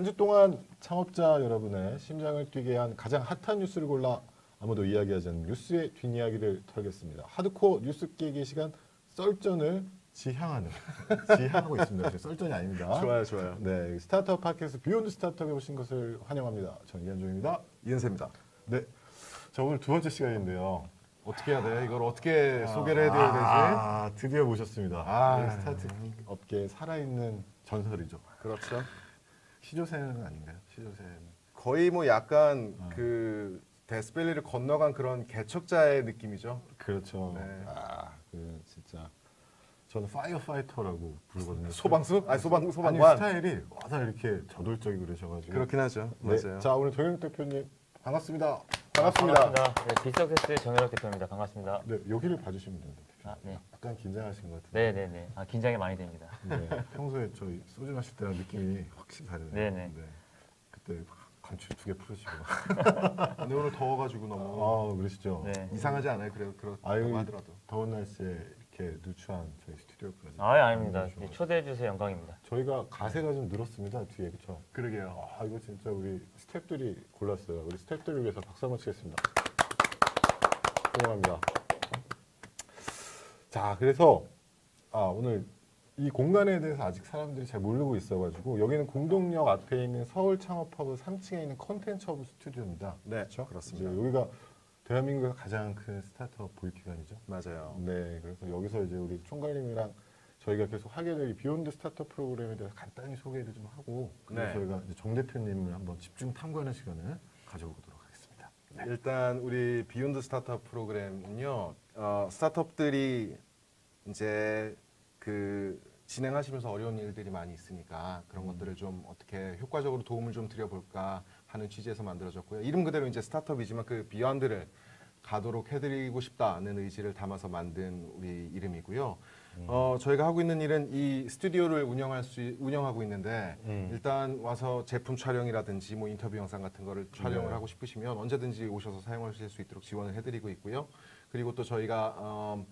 주 동안 창업자 여러분의 심장을 뛰게 한 가장 핫한 뉴스를 골라 아무도 이야기하지 않는 뉴스의 뒷이야기를 털겠습니다. 하드코어 뉴스 깨기 시간 썰전을 지향하고 있습니다. 썰전이 아닙니다. 좋아요, 좋아요. 네, 스타트업 팟캐스트 비욘드 스타트업에 오신 것을 환영합니다. 저는 이한종입니다. 이은세입니다. 네, 자 오늘 두 번째 시간인데요. 어떻게 해야 돼? 이걸 어떻게 소개를 해드려야 되지? 드디어 모셨습니다. 스타트업 업계에 살아있는 전설이죠. 그렇죠. 시조새는 아닌가요? 시조새는. 거의 뭐 약간 그 데스밸리를 건너간 그런 개척자의 느낌이죠. 그렇죠. 네. 그 진짜 저는 파이어파이터라고 부르거든요. 소방수? 아니 아니 소방관. 스타일이 와서 이렇게 저돌적이고 그러셔가지고. 그렇긴 하죠. 네. 맞아요. 자 오늘 정현욱 대표님 반갑습니다. 반갑습니다. 네, 빅서크세스의 정현욱 대표입니다. 반갑습니다. 네 여기를 봐주시면 됩니다. 네. 약간 긴장하신 것 같은데. 네네네. 긴장이 많이 됩니다. 네. 평소에 저희 소주 마실 때랑 느낌이 확실히 다르네요. 네네. 네. 그때 간추 2개 풀으시고. 근데 오늘 더워가지고 너무 그러시죠. 네. 이상하지 않아요? 그렇다고 아유, 하더라도. 더운 날씨에 이렇게 누추한 저희 스튜디오까지. 아닙니다. 와주셔가지고. 초대해 주세요. 영광입니다. 저희가 가세가 좀 늘었습니다 뒤에 그렇죠. 그러게요. 이거 진짜 우리 스태프들이 골랐어요. 우리 스태프들을 위해서 박수 한번 치겠습니다. 고맙습니다. 자, 그래서 오늘 이 공간에 대해서 아직 사람들이 잘 모르고 있어가지고 여기는 공동역 앞에 있는 서울 창업허브 3층에 있는 컨텐츠허브 스튜디오입니다. 네, 그렇죠? 그렇습니다. 이제 여기가 대한민국에서 가장 큰 스타트업 보유기관이죠. 맞아요. 네, 그래서 여기서 이제 우리 총괄님이랑 저희가 계속 하게 될 비욘드 스타트업 프로그램에 대해서 간단히 소개를 좀 하고 그래서 네. 저희가 이제 정 대표님을 한번 집중 탐구하는 시간을 가져보도록 하겠습니다. 네. 일단 우리 비욘드 스타트업 프로그램은요. 스타트업들이 이제 그 진행하시면서 어려운 일들이 많이 있으니까 그런 것들을 좀 어떻게 효과적으로 도움을 좀 드려볼까 하는 취지에서 만들어졌고요. 이름 그대로 이제 스타트업이지만 그 비욘드를 가도록 해드리고 싶다는 의지를 담아서 만든 우리 이름이고요. 저희가 하고 있는 일은 이 스튜디오를 운영하고 있는데 일단 와서 제품 촬영이라든지 뭐 인터뷰 영상 같은 거를 촬영을 네. 하고 싶으시면 언제든지 오셔서 사용하실 수 있도록 지원을 해드리고 있고요. 그리고 또 저희가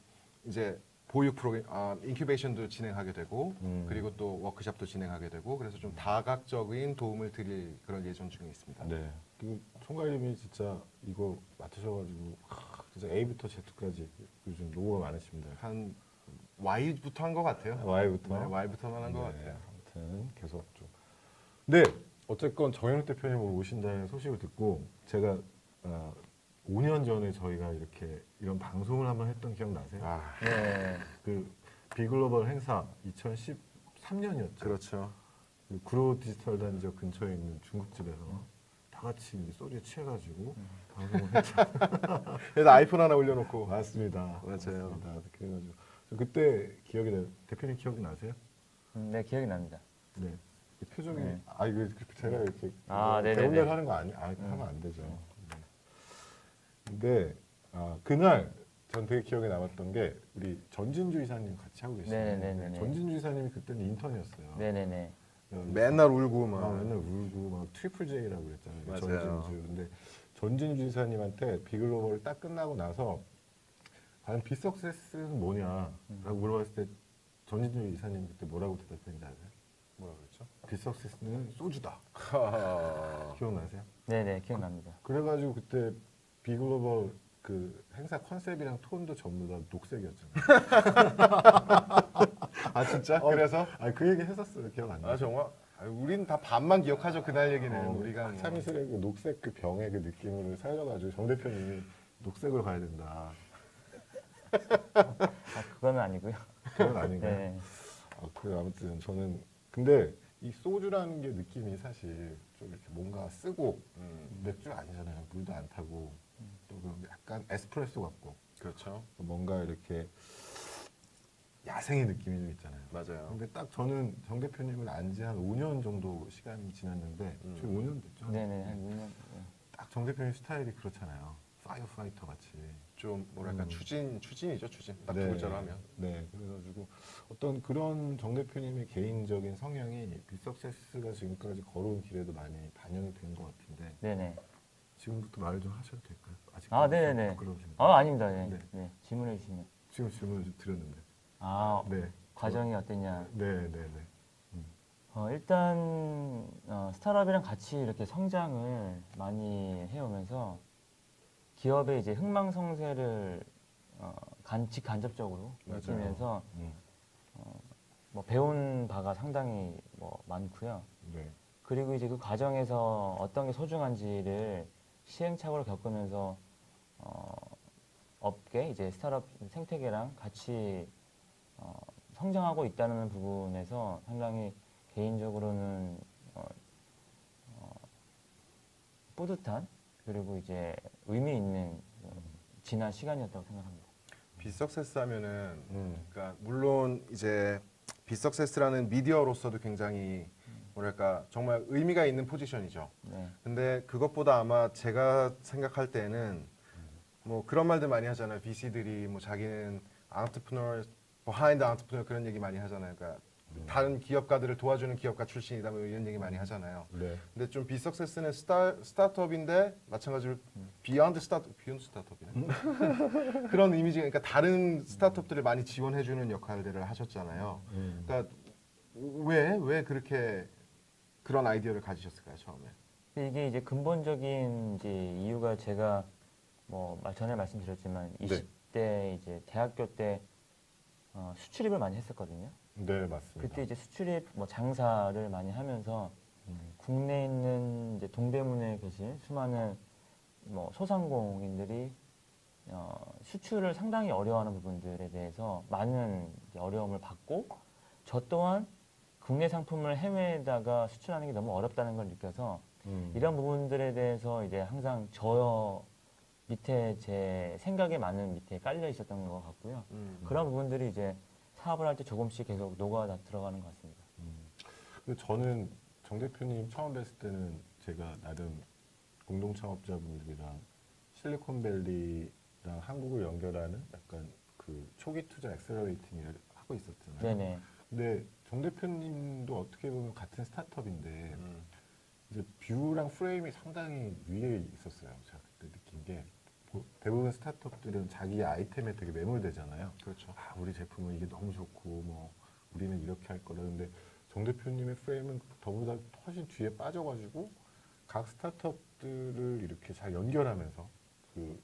이제 보육 프로그램, 인큐베이션도 진행하게 되고 그리고 또 워크숍도 진행하게 되고 그래서 좀 다각적인 도움을 드릴 그런 예정 중에 있습니다. 네. 그 총괄님이 진짜 이거 맡으셔가지고 진짜 A부터 Z까지 요즘 노고가 많으십니다. 한 Y부터 한 것 같아요. Y부터. 네, Y부터만 한 것 네, 같아요. 아무튼 계속 좀. 네, 어쨌건 정현욱 대표님 오늘 오신다는 소식을 듣고 제가 5년 전에 저희가 이렇게 이런 방송을 한번 했던 기억 나세요? 네. 그 비글로벌 행사 2013년이었죠. 그렇죠. 그 구로 디지털 단지역 근처에 있는 중국집에서 다 같이 소주에 취해가지고 방송을 했죠. 그래서 아이폰 하나 올려놓고. 맞습니다. 맞아요. 맞습니다. 그래가지고 저 그때 기억이 나요. 대표님 기억이 나세요? 네, 기억이 납니다. 네. 이 표정이 네. 이거 제가 이렇게 네네네. 대본대로 하는 거 하면 안 되죠. 네. 근데 그날 전 되게 기억에 남았던 게 우리 전진주 이사님 같이 하고 계시죠. 네네네네. 전진주 이사님이 그때는 인턴이었어요. 네네네. 맨날 울고 막. 맨날 울고 막 트리플 J라고 그랬잖아요. 맞아요. 전진주. 근데 전진주 이사님한테 비글로벌 딱 끝나고 나서 과연 비석세스는 뭐냐라고 물어봤을 때 전진주 이사님 그때 뭐라고 대답했는지 아세요? 뭐라 그랬죠? 비석세스는 소주다. 기억나세요? 네네, 기억납니다. 그래가지고 그때 비글로벌 그 행사 컨셉이랑 톤도 전부 다 녹색이었잖아요. 진짜? 그래서? 그 얘기 했었어요. 기억 안 나요? 정말? 우린 다 반만 기억하죠. 그날 얘기는. 우리가 뭐. 참이슬의 그 녹색 그 병의 그 느낌을 살려가지고 정 대표님이 녹색으로 가야 된다. 그거는 아니고요. 그건 아닌가요? 네. 그래 아무튼 저는 근데 이 소주라는 게 느낌이 사실 좀 이렇게 뭔가 쓰고 맥주가 아니잖아요. 물도 안 타고 또 그 약간 에스프레소 같고 그렇죠. 뭔가 이렇게 야생의 느낌이 좀 있잖아요. 맞아요. 근데 딱 저는 정 대표님을 안 지 한 5년 정도 시간이 지났는데 지금 5년 됐죠? 네네, 한 2년. 딱 정 대표님 스타일이 그렇잖아요. 파이어파이터 같이. 좀 뭐랄까 추진이죠. 추진. 딱 네. 두 글자로 하면. 네, 그래가지고 어떤 그런 정 대표님의 개인적인 성향이 빅석세스가 지금까지 걸어온 길에도 많이 반영이 된 것 같은데 네네. 지금부터 말 좀 하셔도 될까요? 아직 네네네. 부끄러우신가요? 아닙니다. 네. 네. 네. 질문해 주시면. 지금 질문을 좀 드렸는데. 네, 과정이 어땠냐. 네. 일단 스타트업이랑 같이 이렇게 성장을 많이 해오면서 기업의 이제 흥망성쇠를 직간접적으로 맞아요. 느끼면서 뭐 배운 바가 상당히 뭐 많고요. 네. 그리고 이제 그 과정에서 어떤 게 소중한지를 시행착오를 겪으면서 업계 이제 스타트업 생태계랑 같이 성장하고 있다는 부분에서 상당히 개인적으로는 뿌듯한 그리고 이제 의미 있는 지난 시간이었다고 생각합니다. 빅서세스 하면은 그러니까 물론 이제 빅서세스라는 미디어로서도 굉장히 뭐랄까 정말 의미가 있는 포지션이죠. 네. 근데 그것보다 아마 제가 생각할 때는 뭐 그런 말들 많이 하잖아요. VC들이 뭐 자기는 entrepreneur, behind entrepreneur 그런 얘기 많이 하잖아요. 그러니까 다른 기업가들을 도와주는 기업가 출신이다 뭐 이런 얘기 많이 하잖아요. 네. 근데 좀 빅서세스는 스타트업인데 마찬가지로 비욘드 스타트업이네. 그런 이미지 그러니까 다른 스타트업들을 많이 지원해주는 역할들을 하셨잖아요. 그러니까 왜 그렇게 그런 아이디어를 가지셨을까요 처음에? 근데 이게 이제 근본적인 이제 이유가 제가 뭐 전에 말씀드렸지만 20대 이제 대학교 때 수출입을 많이 했었거든요. 네, 맞습니다. 그때 이제 수출입 뭐 장사를 많이 하면서 국내에 있는 이제 동대문에 계신 수많은 뭐 소상공인들이 수출을 상당히 어려워하는 부분들에 대해서 많은 이제 어려움을 받고 저 또한 국내 상품을 해외에다가 수출하는 게 너무 어렵다는 걸 느껴서 이런 부분들에 대해서 이제 항상 저 밑에 제 생각에 많은 밑에 깔려 있었던 것 같고요. 그런 부분들이 이제 사업을 할 때 조금씩 계속 녹아 들어가는 것 같습니다. 근데 저는 정 대표님 처음 뵀을 때는 제가 나름 공동 창업자분들이랑 실리콘밸리랑 한국을 연결하는 약간 그 초기 투자 엑셀러레이팅 일을 하고 있었잖아요. 네네. 근데 정 대표님도 어떻게 보면 같은 스타트업인데 이제 뷰랑 프레임이 상당히 위에 있었어요. 제가 그때 느낀 게 대부분 스타트업들은 자기 아이템에 되게 매몰되잖아요. 그렇죠. 아, 우리 제품은 이게 너무 좋고 뭐 우리는 이렇게 할 거라. 근데 정 대표님의 프레임은 저보다 훨씬 뒤에 빠져가지고 각 스타트업들을 이렇게 잘 연결하면서 그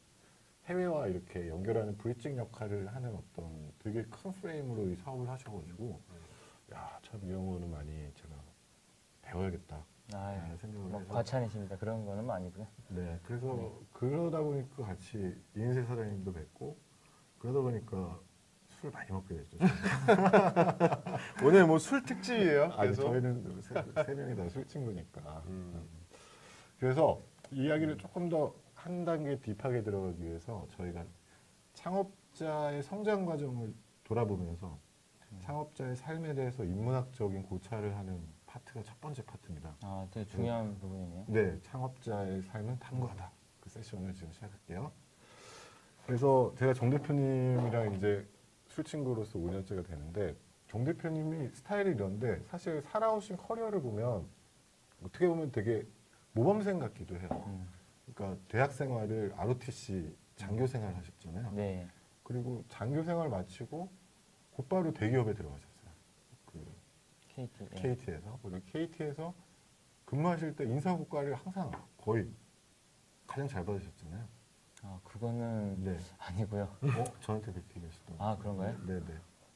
해외와 이렇게 연결하는 브리징 역할을 하는 어떤 되게 큰 프레임으로 이 사업을 하셔가지고 야, 참 이런 거는 많이 제가 배워야겠다. 아유, 라는 생각을 뭐 해서 과찬이십니다. 그런 거는 아니고요. 네, 그래서 그러다 보니까 같이 이인세 사장님도 뵙고 그러다 보니까 술 많이 먹게 됐죠. 오늘 뭐 술 특집이에요. 아니 그래서 저희는 세 명이 다 술 친구니까. 그래서 이야기를 조금 더 한 단계 딥하게 들어가기 위해서 저희가 창업자의 성장 과정을 돌아보면서 창업자의 삶에 대해서 인문학적인 고찰을 하는 파트가 첫 번째 파트입니다. 아, 되게 중요한 부분이네요. 네, 창업자의 삶은 탐구하다. 그 세션을 지금 시작할게요. 그래서 제가 정 대표님이랑 이제 술 친구로서 5년째가 되는데 정 대표님이 스타일이 이런데 사실 살아오신 커리어를 보면 어떻게 보면 되게 모범생 같기도 해요. 그러니까 대학 생활을 ROTC 장교 생활 하셨잖아요. 네. 그리고 장교 생활 마치고 곧바로 대기업에 들어가셨어요. 그 KT. 예. KT에서. 그리고 KT에서 근무하실 때 인사고과를 항상 거의 가장 잘 받으셨잖아요. 아, 그거는 네. 아니고요. 저한테 그렇게 얘기하시던. 아, 그런가요? 네네.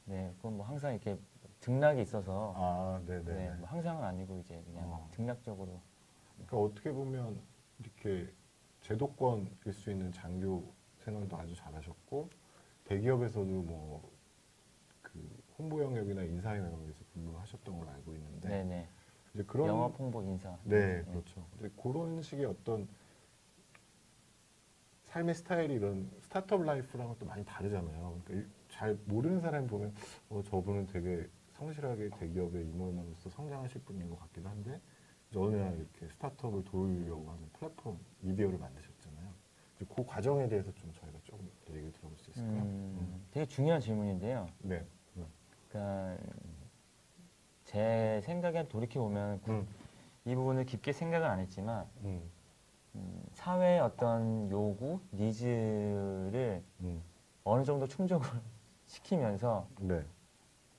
네, 그건 뭐 항상 이렇게 등락이 있어서 아, 네네. 네, 뭐 항상은 아니고 이제 그냥 등락적으로. 그러니까 어떻게 보면 이렇게 제도권일 수 있는 장교 생활도 아주 잘하셨고 대기업에서도 뭐 그 홍보 영역이나 인사 영역에서 근무하셨던 걸로 알고 있는데 네네. 이제 그런 영업 홍보 인사. 네, 그렇죠. 이제 그런 식의 어떤 삶의 스타일이 이런 스타트업 라이프랑은 또 많이 다르잖아요. 그러니까 잘 모르는 사람이 보면 저분은 되게 성실하게 대기업의 임원으로서 성장하실 분인 것 같기도 한데 이제 어느 날 이렇게 스타트업을 도우려고 하는 플랫폼 미디어를 만드셨잖아요. 이제 그 과정에 대해서 좀 저희가 조금 얘기를 들어볼 수 있을까요? 되게 중요한 질문인데요. 네. 그러니까 제 생각에 돌이켜 보면 이 부분을 깊게 생각은 안 했지만 사회의 어떤 요구, 니즈를 어느 정도 충족을 시키면서 네.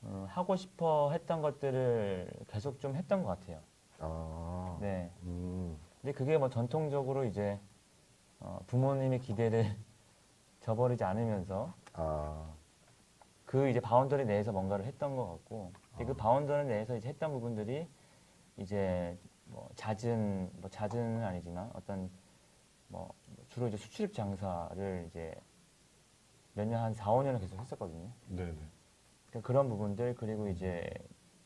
하고 싶어 했던 것들을 계속 좀 했던 것 같아요. 아, 네. 근데 그게 뭐 전통적으로 이제 부모님의 기대를 저버리지 않으면서 아, 그 이제 바운더리 내에서 뭔가를 했던 것 같고 그 바운더리 내에서 이제 했던 부분들이 이제 뭐 잦은 아니지만 어떤 뭐 주로 이제 수출입 장사를 이제 몇 년 한 4, 5년을 계속 했었거든요. 네네. 그러니까 그런 부분들 그리고 이제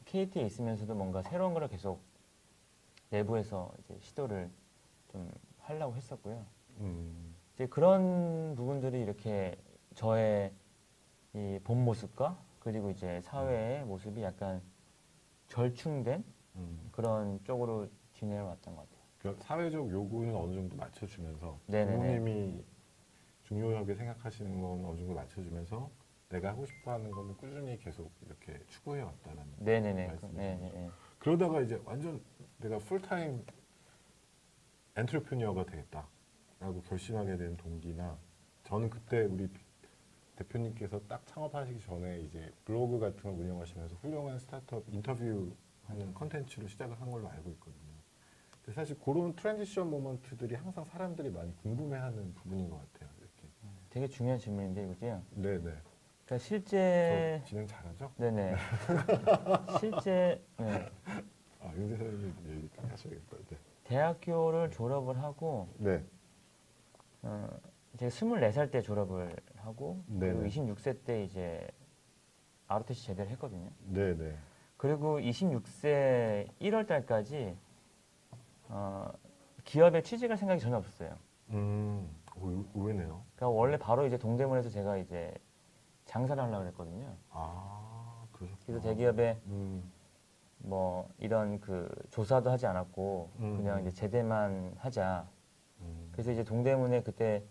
KT에 있으면서도 뭔가 새로운 거를 계속 내부에서 이제 시도를 좀 하려고 했었고요. 이제 그런 부분들이 이렇게 저의 이 본 모습과 그리고 이제 사회의 모습이 약간 절충된 그런 쪽으로 지내왔던 것 같아요. 그러니까 사회적 요구는 어느 정도 맞춰주면서 네네네. 부모님이 중요하게 생각하시는 건 어느 정도 맞춰주면서 내가 하고 싶어하는 거는 꾸준히 계속 이렇게 추구해 왔다는 네네네. 말씀이신 네네네. 거죠. 그러다가 이제 완전 내가 풀타임 엔트레프니어가 되겠다라고 결심하게 된 동기나 저는 그때 우리 대표님께서 딱 창업하시기 전에 이제 블로그 같은 걸 운영하시면서 훌륭한 스타트업 인터뷰하는 컨텐츠로 시작을 한 걸로 알고 있거든요. 근데 사실 그런 트랜지션 모먼트들이 항상 사람들이 많이 궁금해하는 부분인 것 같아요. 이렇게. 되게 중요한 질문인데 이거지요. 네네. 그러니까 실제 저 진행 잘하죠? 네네. 실제 네. 아, 윤대 사장님 얘기 하셔야겠다. 네. 대학교를 졸업을 하고 네. 제가 24살 때 졸업을 하고 그리고 네네. 26세 때 이제 ROTC 제대를 했거든요. 네네. 그리고 26세 1월 달까지 기업에 취직할 생각이 전혀 없었어요. 의외네요. 그러니까 원래 바로 이제 동대문에서 제가 이제 장사를 하려고 했거든요. 아, 그러셨구나. 그래서 대기업에 음, 뭐 이런 그 조사도 하지 않았고 그냥 이제 제대만 하자. 그래서 이제 동대문에 그때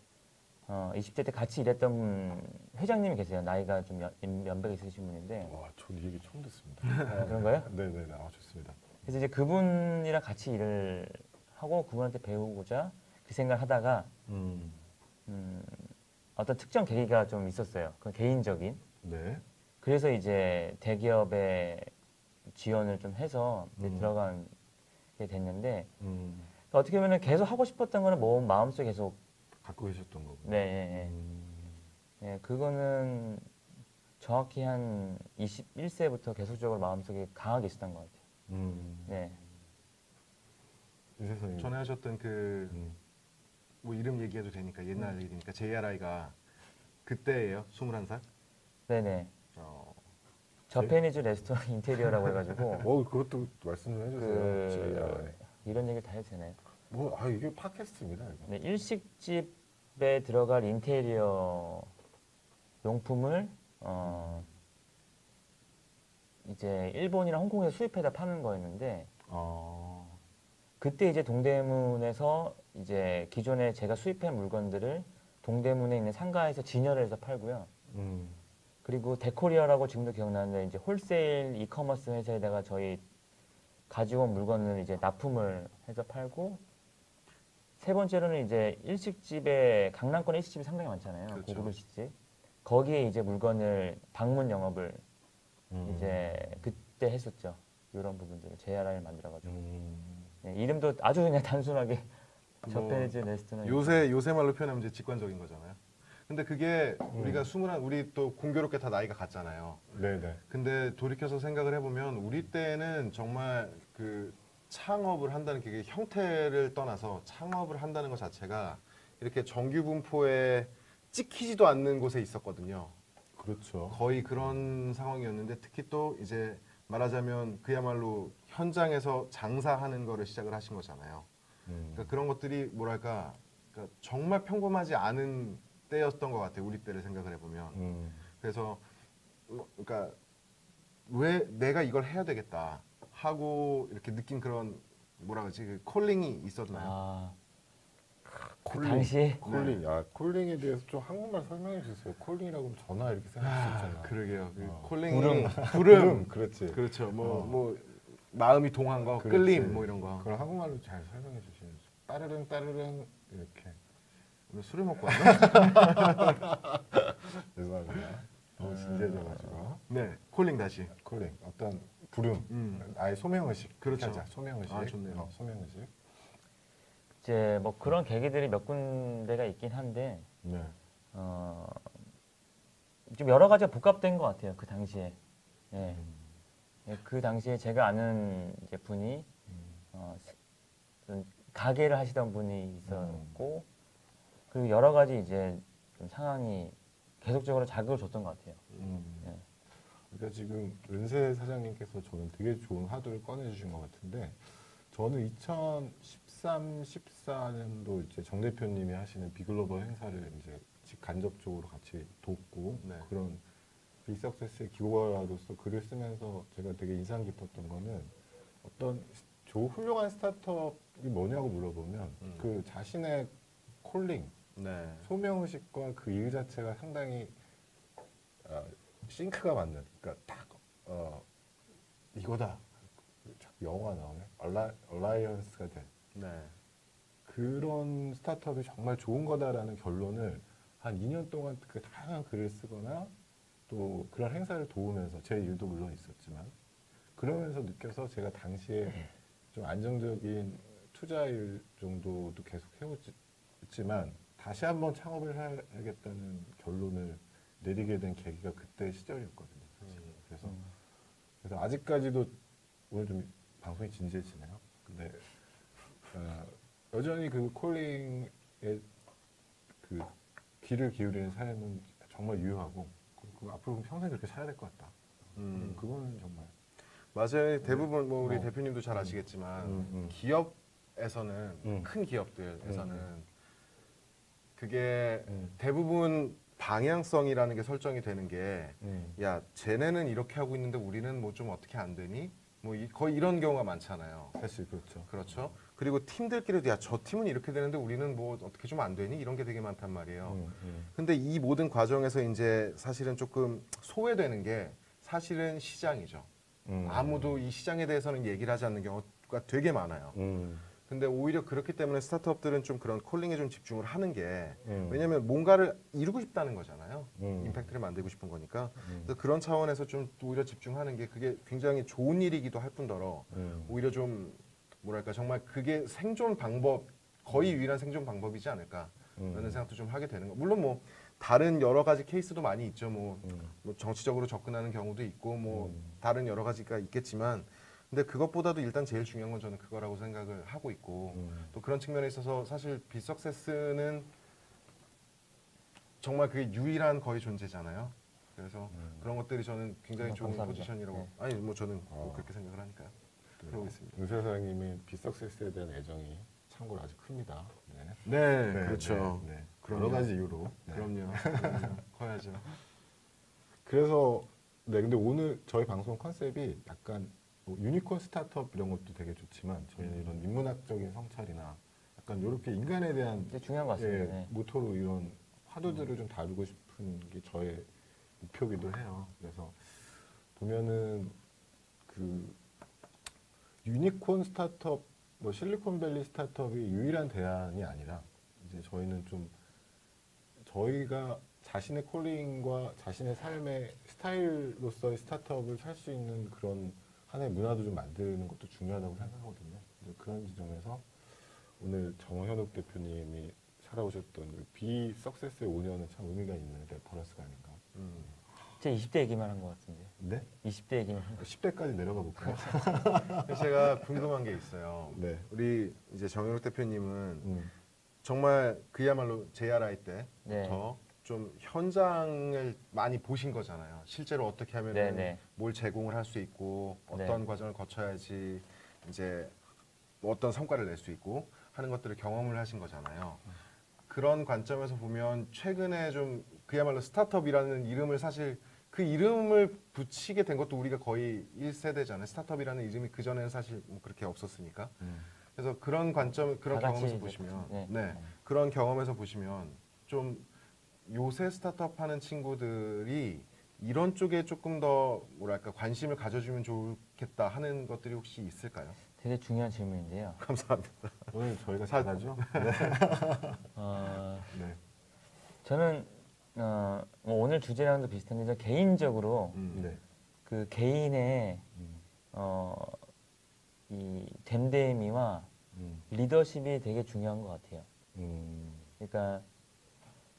20대 때 같이 일했던 회장님이 계세요. 나이가 좀 연배가 있으신 분인데. 와, 전 이 얘기 처음 듣습니다. 그런가요? 네네네. 아, 좋습니다. 그래서 이제 그분이랑 같이 일을 하고 그분한테 배우고자 그 생각을 하다가 어떤 특정 계기가 좀 있었어요. 그 개인적인. 네. 그래서 이제 대기업에 지원을 좀 해서 이제 들어가게 됐는데 어떻게 보면 계속 하고 싶었던 거는 뭐 마음속에 계속 갖고 계셨던 거고. 네, 예, 예. 예, 그거는 정확히 한 21세부터 계속적으로 마음속에 강하게 있었던 것 같아요. 네. 윤 선생님. 전에 하셨던 그 뭐 이름 얘기해도 되니까 옛날 얘기니까 JRI가 그때예요. 21살? 네네. 어, 저페니즈 레스토랑 인테리어라고 해가지고 그것도 말씀 좀 해주세요. 그 JRI. 이런 얘기 다 해도 되나요? 이게 팟캐스트입니다. 이거. 네, 일식집에 들어갈 인테리어 용품을 이제 일본이랑 홍콩에서 수입해다 파는 거였는데 그때 이제 동대문에서 이제 기존에 제가 수입한 물건들을 동대문에 있는 상가에서 진열을 해서 팔고요. 그리고 데코리아라고 지금도 기억나는데 이제 홀세일 이커머스 회사에다가 저희 가지고 온 물건을 이제 납품을 해서 팔고 세 번째로는 이제 일식집에 강남권 일식집이 상당히 많잖아요. 그렇죠. 고급 일식집. 거기에 이제 물건을 방문 영업을 이제 그때 했었죠. 이런 부분들을 JRI를 만들어가지고 네, 이름도 아주 그냥 단순하게 저페니즈 레스토랑 요새 말로 표현하면 이제 직관적인 거잖아요. 근데 그게 우리가 우리 또 공교롭게 다 나이가 같잖아요. 네네. 근데 돌이켜서 생각을 해보면 우리 때는 정말 그 창업을 한다는 게 형태를 떠나서 창업을 한다는 것 자체가 이렇게 정규 분포에 찍히지도 않는 곳에 있었거든요. 그렇죠. 거의 그런 상황이었는데 특히 또 이제 말하자면 그야말로 현장에서 장사하는 거를 시작을 하신 거잖아요. 그러니까 그런 것들이 뭐랄까 그러니까 정말 평범하지 않은 때였던 것 같아요. 우리 때를 생각을 해보면. 그래서 그러니까 왜 내가 이걸 해야 되겠다 하고 이렇게 느낀 그런 뭐라 그러지 그 콜링이 있었나요? 아, 그 콜링. 당시 콜링. 콜링에 대해서 좀 한국말 설명해 주세요. 콜링이라고 하면 전화 이렇게 생각할 수 있잖아. 그러게요. 그 어. 콜링이 부름. 그렇지. 그렇죠. 뭐 마음이 동한 거, 그렇지. 끌림 뭐 이런 거. 그걸 한국말로 잘 설명해 주시면 따르릉 따르릉 이렇게. 오늘 술을 먹고 왔나? 죄송합니다. 너무 진지해져가지고 네, 콜링 다시. 콜링 어떤 부름 아예 소명의식 그렇죠. 하자. 소명의식 아, 좋네요. 소명의식 이제 뭐 그런 계기들이 몇 군데가 있긴 한데 네. 좀 여러 가지가 복합된 것 같아요. 그 당시에. 예. 예, 그 당시에 제가 아는 이제 분이 좀 가게를 하시던 분이 있었고 그리고 여러 가지 이제 좀 상황이 계속적으로 자극을 줬던 것 같아요. 네. 그러니까 지금 은세 사장님께서 저는 되게 좋은 화두를 꺼내주신 것 같은데 저는 2013, 14년도 이제 정 대표님이 하시는 비글로벌 행사를 이제 간접적으로 같이 돕고 네. 그런 빅서크세스의 기고라로서 글을 쓰면서 제가 되게 인상 깊었던 거는 어떤 훌륭한 스타트업이 뭐냐고 물어보면 그 자신의 콜링, 네. 소명의식과 그 일 자체가 상당히 싱크가 맞는, 그러니까 딱 이거다. 자꾸 영어가 나오네. 얼라이언스가 된 네. 그런 스타트업이 정말 좋은 거다라는 결론을 한 2년 동안 그 다양한 글을 쓰거나 또 그런 행사를 도우면서 제 일도 물론 있었지만 그러면서 느껴서 제가 당시에 좀 안정적인 투자일 정도도 계속 해왔지만 다시 한번 창업을 해야겠다는 결론을 내리게 된 계기가 그때 시절이었거든요. 사실. 그래서 아직까지도 오늘 좀 방송이 진지해지네요. 근데 여전히 그 콜링의 그 귀를 기울이는 삶은 정말 유효하고 그 앞으로 평생 그렇게 살아야 될 것 같다. 그거는 정말 맞아요. 대부분 뭐 우리 어. 대표님도 잘 아시겠지만 기업에서는 큰 기업들에서는 그게 대부분 방향성이라는 게 설정이 되는 게 야, 쟤네는 이렇게 하고 있는데 우리는 뭐 좀 어떻게 안 되니? 뭐 거의 이런 경우가 많잖아요. 사실 그렇죠. 그렇죠. 그리고 팀들끼리도 야, 저 팀은 이렇게 되는데 우리는 뭐 어떻게 좀 안 되니? 이런 게 되게 많단 말이에요. 근데 이 모든 과정에서 이제 사실은 조금 소외되는 게 사실은 시장이죠. 아무도 이 시장에 대해서는 얘기를 하지 않는 경우가 되게 많아요. 근데 오히려 그렇기 때문에 스타트업들은 좀 그런 콜링에 좀 집중을 하는 게 왜냐면 뭔가를 이루고 싶다는 거잖아요. 임팩트를 만들고 싶은 거니까. 그래서 그런 차원에서 좀 오히려 집중하는 게 그게 굉장히 좋은 일이기도 할 뿐더러 오히려 좀 뭐랄까 정말 그게 생존 방법 거의 유일한 생존 방법이지 않을까라는 생각도 좀 하게 되는 거. 물론 뭐 다른 여러 가지 케이스도 많이 있죠. 뭐 정치적으로 접근하는 경우도 있고 뭐 다른 여러 가지가 있겠지만 근데 그것보다도 일단 제일 중요한 건 저는 그거라고 생각을 하고 있고 또 그런 측면에 있어서 사실 빅서크세스는 정말 그게 유일한 거의 존재잖아요. 그래서 그런 것들이 저는 굉장히 좋은 감사합니다. 포지션이라고 네. 아니 뭐 저는 뭐 그렇게 생각을 하니까요. 그러고 있습니다. 은세 사장님의 빅서크세스에 대한 애정이 참고로 아주 큽니다. 네. 네, 네, 그렇죠. 네, 네. 그럼요. 여러 가지 이유로. 네. 그럼요. 커야죠. 그래서 네, 근데 오늘 저희 방송 컨셉이 약간 뭐 유니콘 스타트업 이런 것도 되게 좋지만 저희는 이런 인문학적인 성찰이나 약간 이렇게 인간에 대한 이게 중요한 것 같습니다. 네. 모토로 이런 화두들을 좀 다루고 싶은 게 저의 목표기도 해요. 그래서 보면은 그 유니콘 스타트업, 뭐 실리콘밸리 스타트업이 유일한 대안이 아니라 이제 저희는 좀 저희가 자신의 콜링과 자신의 삶의 스타일로서의 스타트업을 살 수 있는 그런 하나의 문화도 좀 만드는 것도 중요하다고 생각하거든요. 이제 그런 지점에서 오늘 정현욱 대표님이 살아오셨던 비석세스의 5년은 참 의미가 있는 레퍼런스가 아닌가. 제 20대 얘기만 한 것 같은데. 네? 20대 얘기만. 10대까지 내려가 볼까요? 제가 궁금한 게 있어요. 네. 우리 이제 정현욱 대표님은 정말 그야말로 JRI 때부터 네. 좀 현장을 많이 보신 거잖아요. 실제로 어떻게 하면 네, 네. 뭘 제공을 할 수 있고 어떤 네. 과정을 거쳐야지 이제 뭐 어떤 성과를 낼 수 있고 하는 것들을 경험을 하신 거잖아요. 그런 관점에서 보면 최근에 좀 그야말로 스타트업이라는 이름을 사실 그 이름을 붙이게 된 것도 우리가 거의 1세대잖아요. 스타트업이라는 이름이 그전에는 사실 뭐 그렇게 없었으니까. 그래서 그런 관점, 그런 다 같이 경험에서 이제 보시면, 네. 네, 그런 경험에서 보시면 좀 요새 스타트업 하는 친구들이 이런 쪽에 조금 더 뭐랄까 관심을 가져주면 좋겠다 하는 것들이 혹시 있을까요? 되게 중요한 질문인데요. 감사합니다. 오늘 저희가 잘하죠? 어, 네. 저는 뭐 오늘 주제랑도 비슷한데 저 개인적으로 네. 그 개인의 음. 이 됨됨이와 음. 리더십이 되게 중요한 것 같아요. 음. 그러니까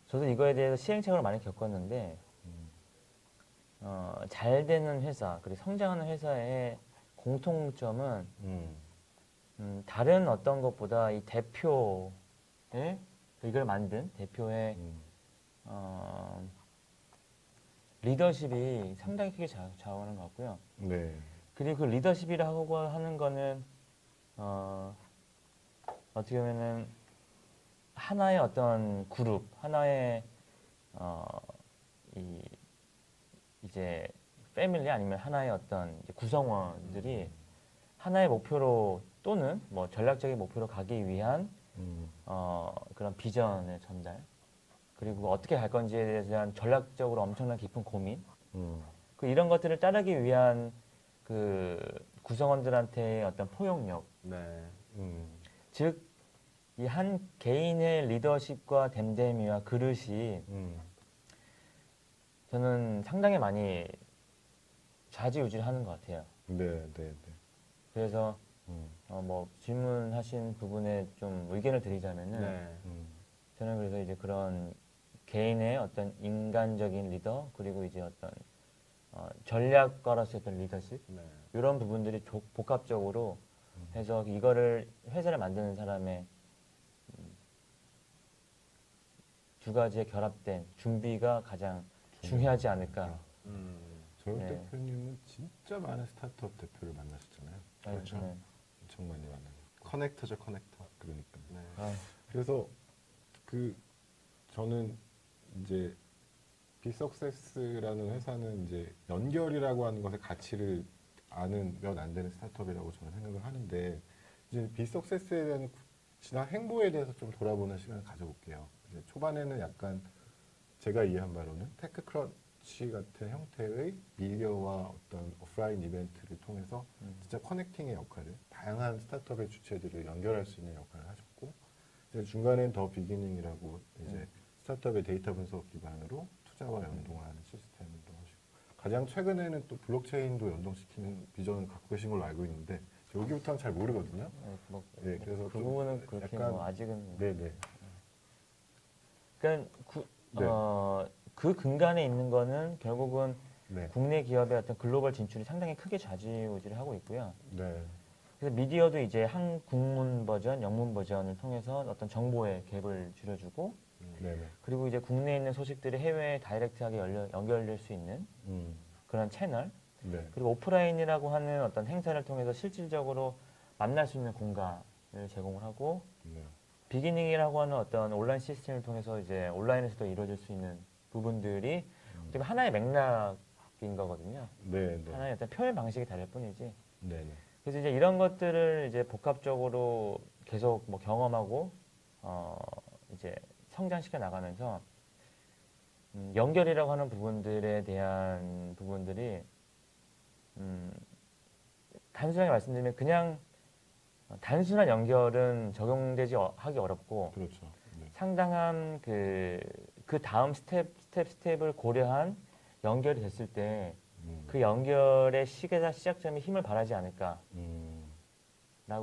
저도 이거에 대해서 시행착오를 많이 겪었는데 음. 잘 되는 회사 그리고 성장하는 회사의 공통점은 다른 어떤 것보다 이 대표의 이걸 만든 대표의 음. 리더십이 상당히 크게 좌우하는 것 같고요. 네. 그리고 그 리더십이라고 하는 거는 어떻게 보면은 하나의 어떤 그룹, 하나의 이제 패밀리 아니면 하나의 어떤 이제 구성원들이 하나의 목표로 또는 뭐 전략적인 목표로 가기 위한 그런 비전의 전달 그리고 어떻게 갈 건지에 대한 전략적으로 엄청난 깊은 고민 그 이런 것들을 따르기 위한 그 구성원들한테의 어떤 포용력 네. 즉 이 한 개인의 리더십과 됨됨이와 그릇이 저는 상당히 많이 좌지우지를 하는 것 같아요. 네, 네, 네. 그래서 뭐 질문하신 부분에 좀 의견을 드리자면은 네. 저는 그래서 이제 그런 개인의 어떤 인간적인 리더 그리고 이제 어떤 전략가로서의 어떤 리더십 네. 이런 부분들이 복합적으로 해서 이거를 회사를 만드는 사람의 두 가지의 결합된 준비가 가장 중요하지 않을까. 조영 네. 대표님은 진짜 많은 스타트업 대표를 만나셨잖아요. 그렇죠. 네. 엄청 많이 만나요. 커넥터죠, 커넥터. 그러니까. 네. 그래서 그 저는 이제 비석세스라는 회사는 이제 연결이라고 하는 것의 가치를 아는 몇 안 되는 스타트업이라고 저는 생각을 하는데 이제 비석세스에 대한 지난 행보에 대해서 좀 돌아보는 시간을 가져볼게요. 이제 초반에는 약간 제가 이해한 바로는 테크크런치 같은 형태의 미디어와 어떤 오프라인 이벤트를 통해서 진짜 커넥팅의 역할을 다양한 스타트업의 주체들을 연결할 수 있는 역할을 하셨고 이제 중간엔 더 비기닝이라고 이제 스타트업의 데이터 분석 기반으로 투자와 연동하는 시스템도 하시고 가장 최근에는 또 블록체인도 연동시키는 비전을 갖고 계신 걸로 알고 있는데 여기부터는 잘 모르거든요. 네, 뭐, 네, 그래서 그 좀 부분은 그렇게 약간- 뭐 아직은 네네. 그러니까 네. 그 근간에 있는 거는 결국은 네. 국내 기업의 어떤 글로벌 진출이 상당히 크게 좌지우지를 하고 있고요. 네. 그래서 미디어도 이제 한국문 버전, 영문 버전을 통해서 어떤 정보의 갭을 줄여주고 네네. 그리고 이제 국내에 있는 소식들이 해외에 다이렉트하게 연결될 수 있는 그런 채널 네. 그리고 오프라인이라고 하는 어떤 행사를 통해서 실질적으로 만날 수 있는 공간을 제공을 하고 네. 비기닝이라고 하는 어떤 온라인 시스템을 통해서 이제 온라인에서도 이루어질 수 있는 부분들이 어떻게 보면 하나의 맥락인 거거든요. 네. 네. 하나의 어떤 표현 방식이 다를 뿐이지. 네네. 그래서 이제 이런 것들을 이제 복합적으로 계속 뭐 경험하고 이제 성장시켜 나가면서 연결이라고 하는 부분들에 대한 부분들이 단순하게 말씀드리면 그냥 단순한 연결은 적용되지 하기 어렵고 그렇죠. 네. 상당한 그 다음 스텝을 고려한 연결이 됐을 때 그 연결의 시작점이 힘을 발하지 않을까라고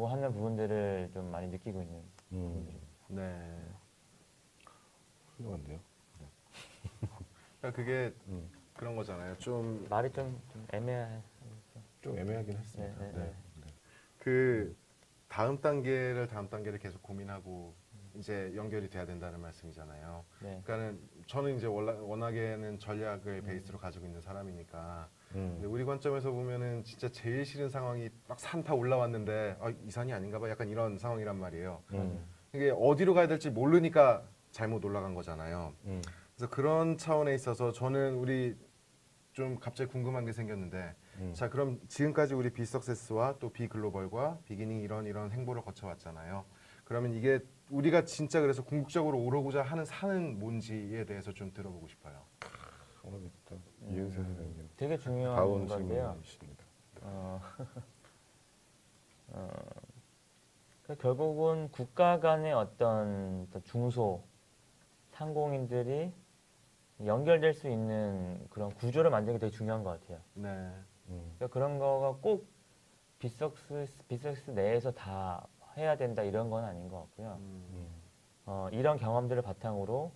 하는 부분들을 좀 많이 느끼고 있는 부분들입니다. 네. 훌륭한데요. 그러니까 그게 음. 그런 거잖아요. 좀 말이 좀 애매해. 좀 애매하긴 했습니다. 네, 네, 네. 네. 그 다음 단계를 계속 고민하고 이제 연결이 돼야 된다는 말씀이잖아요. 네. 그러니까는 저는 이제 워낙에는 전략을 베이스로 가지고 있는 사람이니까 근데 우리 관점에서 보면은 진짜 제일 싫은 상황이 막 산 타 올라왔는데 이 산이 아닌가 봐 약간 이런 상황이란 말이에요. 이게 어디로 가야 될지 모르니까 잘못 올라간 거잖아요. 그래서 그런 차원에 있어서 저는 우리 좀 갑자기 궁금한 게 생겼는데 자 그럼 지금까지 우리 비석세스와 또 비글로벌과 비기닝 이런 행보를 거쳐왔잖아요. 그러면 이게 우리가 진짜 그래서 궁극적으로 오르고자 하는 산은 뭔지에 대해서 좀 들어보고 싶어요. 오늘부터 이은세 선생님 되게 중요한 다운 건데요. 질문이십니다. 그러니까 결국은 국가 간의 어떤 중소 상공인들이 연결될 수 있는 그런 구조를 만드는 게 되게 중요한 것 같아요. 네. 그러니까 그런 거가 꼭 빅서스 내에서 다 해야 된다 이런 건 아닌 것 같고요. 이런 경험들을 바탕으로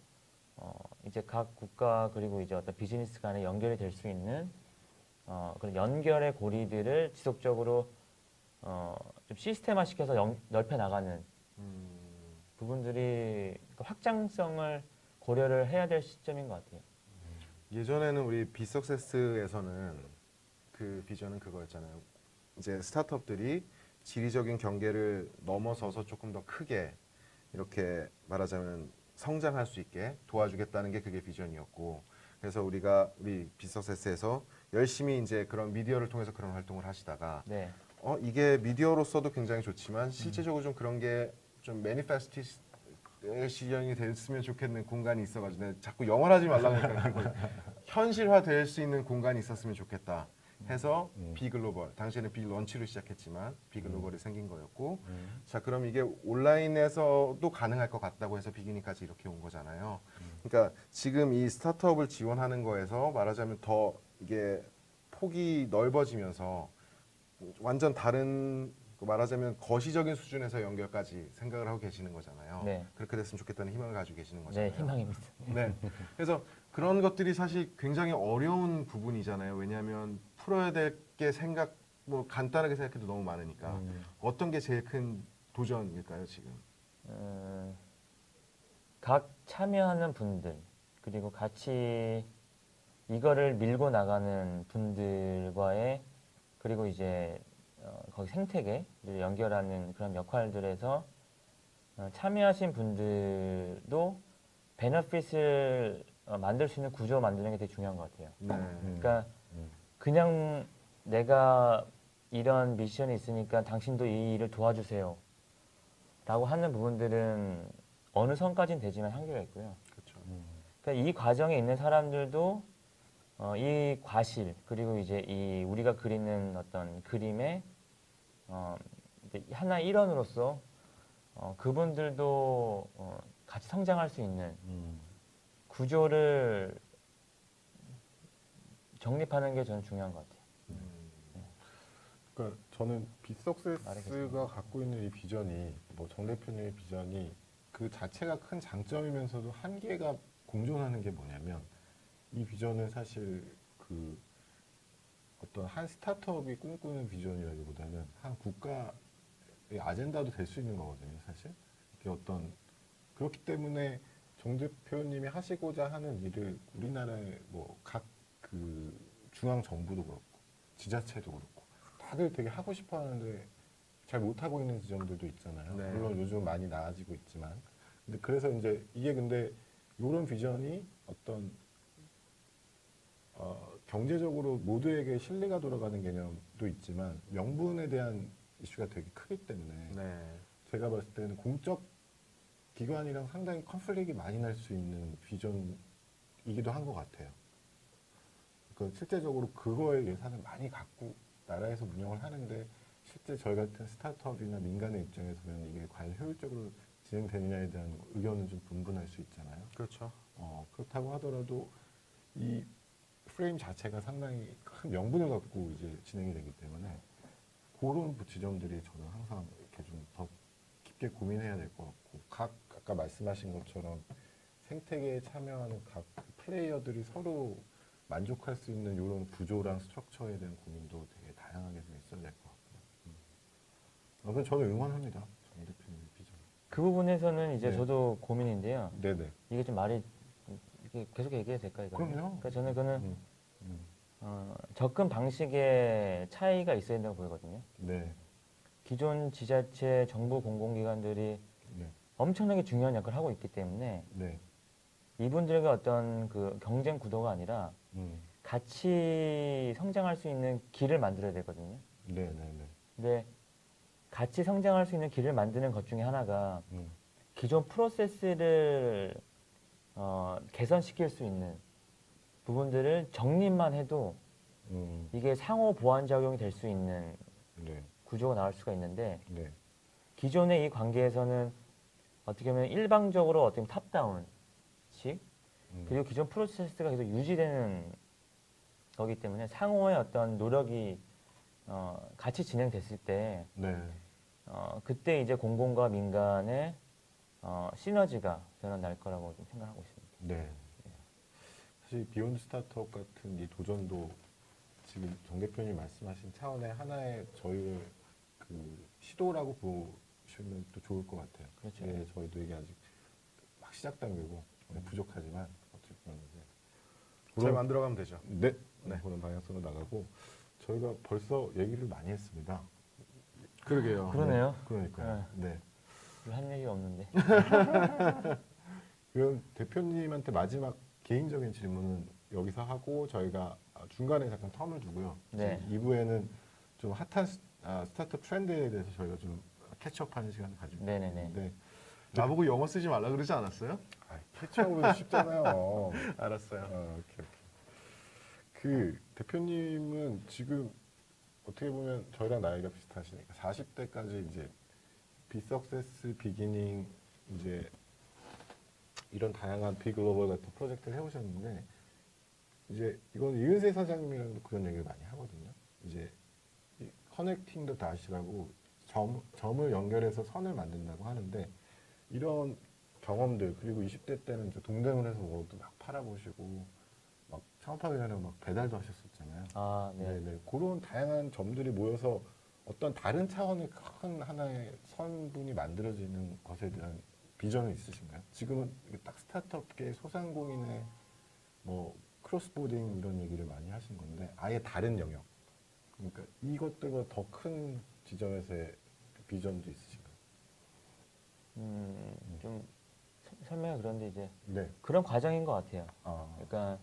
이제 각 국가 그리고 이제 어떤 비즈니스 간에 연결이 될 수 있는 그런 연결의 고리들을 지속적으로 좀 시스템화 시켜서 넓혀 나가는 부분들이 그 확장성을 고려를 해야 될 시점인 것 같아요. 예전에는 우리 비석세스에서는 그 비전은 그거였잖아요. 이제 스타트업들이 지리적인 경계를 넘어서서 조금 더 크게 이렇게 말하자면 성장할 수 있게 도와주겠다는 게 그게 비전이었고, 그래서 우리 비석세스에서 열심히 이제 그런 미디어를 통해서 그런 활동을 하시다가 네. 이게 미디어로서도 굉장히 좋지만 실제적으로 좀 그런 게 좀 매니페스테이션이 됐으면 좋겠는 공간이 있어가지고 내가 자꾸 영어를 하지 말라고 하니까 현실화될 수 있는 공간이 있었으면 좋겠다 해서 비글로벌, 당시에는 비런치로 시작했지만 비글로벌이 생긴 거였고, 자 그럼 이게 온라인에서도 가능할 것 같다고 해서 비기니까지 이렇게 온 거잖아요. 그러니까 지금 이 스타트업을 지원하는 거에서 말하자면 더 이게 폭이 넓어지면서 완전 다른 말하자면 거시적인 수준에서 연결까지 생각을 하고 계시는 거잖아요. 네. 그렇게 됐으면 좋겠다는 희망을 가지고 계시는 네, 거잖아요. 희망입니다. 네. 그래서 그런 것들이 사실 굉장히 어려운 부분이잖아요. 왜냐하면 풀어야 될 게 뭐 간단하게 생각해도 너무 많으니까. 어떤 게 제일 큰 도전일까요, 지금? 각 참여하는 분들 그리고 같이 이거를 밀고 나가는 분들과의 그리고 이제 거기 생태계를 연결하는 그런 역할들에서 참여하신 분들도 베너핏을 만들 수 있는 구조 만드는 게 되게 중요한 것 같아요. 네. 그러니까 그냥 내가 이런 미션이 있으니까 당신도 이 일을 도와주세요 라고 하는 부분들은 어느 선까지는 되지만 한계가 있고요. 그렇죠. 그러니까 이 과정에 있는 사람들도 이 과실 그리고 이제 이 우리가 그리는 어떤 그림의 이제 하나의 일원으로서 그분들도 같이 성장할 수 있는 구조를 정립하는 게 저는 중요한 것 같아요. 그러니까 저는 빅석세스가 말해보겠습니다. 갖고 있는 이 비전이 뭐 정 대표님의 비전이 그 자체가 큰 장점이면서도 한계가 공존하는 게 뭐냐면 이 비전은 사실 그 어떤 한 스타트업이 꿈꾸는 비전이라기보다는 한 국가의 아젠다도 될 수 있는 거거든요, 사실. 이게 어떤 그렇기 때문에 정 대표님이 하시고자 하는 일을 우리나라의 뭐 각 그 중앙 정부도 그렇고 지자체도 그렇고 다들 되게 하고 싶어 하는데 잘 못하고 있는 지점들도 있잖아요. 네. 물론 요즘 많이 나아지고 있지만. 근데 그래서 이제 이게 근데 이런 비전이 어떤 경제적으로 모두에게 신뢰가 돌아가는 개념도 있지만 명분에 대한 이슈가 되게 크기 때문에 네. 제가 봤을 때는 공적 기관이랑 상당히 컨플릭이 많이 날 수 있는 비전이기도 한 것 같아요. 그러니까 실제적으로 그거에 예산을 많이 갖고 나라에서 운영을 하는데 실제 저희 같은 스타트업이나 민간의 입장에서는 이게 과연 효율적으로 진행되느냐에 대한 의견은 좀 분분할 수 있잖아요. 그렇죠. 그렇다고 하더라도 이 프레임 자체가 상당히 큰 명분을 갖고 이제 진행이 되기 때문에 그런 지점들이 저는 항상 이렇게 좀 더 깊게 고민해야 될 것 같고 아까 말씀하신 것처럼 생태계에 참여하는 각 플레이어들이 서로 만족할 수 있는 이런 구조랑 스트럭처에 대한 고민도 되게 다양하게 좀 있어야 될 것 같고요. 그래서 저는 응원합니다. 정 대표님 비전. 그 부분에서는 이제 네. 저도 고민인데요. 네네. 이게 좀 말이 이게 계속 얘기해도 될까요? 이거는? 그럼요. 그러니까 저는 그는 음. 접근 방식에 차이가 있어야 된다고 보거든요. 네. 기존 지자체, 정부 공공기관들이 네. 엄청나게 중요한 역할을 하고 있기 때문에 네. 이분들에게 어떤 그 경쟁 구도가 아니라 같이 성장할 수 있는 길을 만들어야 되거든요. 네네네. 근데 같이 성장할 수 있는 길을 만드는 것 중에 하나가 기존 프로세스를 개선시킬 수 있는 부분들을 정립만 해도 이게 상호 보완 작용이 될 수 있는 네. 구조가 나올 수가 있는데 네. 기존의 이 관계에서는 어떻게 보면 일방적으로 어떻게 보면 탑다운식 그리고 기존 프로세스가 계속 유지되는 거기 때문에 상호의 어떤 노력이 같이 진행됐을 때 네. 그때 이제 공공과 민간의 시너지가 저는 날 거라고 좀 생각하고 있습니다. 네. 사실 비욘드 스타트업 같은 이 도전도 지금 정 대표님 말씀하신 차원의 하나의 저희의 그 시도라고 보시면 또 좋을 것 같아요. 그렇죠. 네, 저희도 이게 아직 막 시작 단계고 부족하지만 어쨌든 이제 잘 만들어가면 되죠. 네, 네. 그런 방향성으로 나가고 저희가 벌써 얘기를 많이 했습니다. 그러게요. 그러네요. 그러니까요. 네. 한 얘기가 없는데. 그럼 대표님한테 마지막 개인적인 질문은 여기서 하고 저희가 중간에 잠깐 텀을 두고요. 네. 2부에는 좀 핫한 스타트업 트렌드에 대해서 저희가 좀 캐치업하는 시간을 가지고 네네네. 있는데 나보고 영어 쓰지 말라 그러지 않았어요? 캐치업은 쉽잖아요. 알았어요. 오케이. 그 대표님은 지금 어떻게 보면 저희랑 나이가 비슷하시니까 40대까지 이제 비석세스 비기닝 이제 이런 다양한 비글로벌 같은 프로젝트를 해오셨는데 이제 이건 이은세 사장님이랑도 그런 얘기를 많이 하거든요. 이제 커넥팅 더 다시라고 점을 연결해서 선을 만든다고 하는데 이런 경험들 그리고 20대 때는 이제 동대문에서 뭐도 막 팔아보시고 막 창업하기 전에 막 배달도 하셨었잖아요. 아, 네. 네네. 그런 다양한 점들이 모여서 어떤 다른 차원의 큰 하나의 선분이 만들어지는 것에 대한 비전은 있으신가요? 지금은 이게 딱 스타트업계 소상공인의 뭐 크로스보딩 이런 얘기를 많이 하신 건데 아예 다른 영역. 그러니까 이것들보다 더 큰 지점에서의 비전도 있으신가요? 좀 설명이 그런데 이제 네. 그런 과정인 것 같아요. 아, 그러니까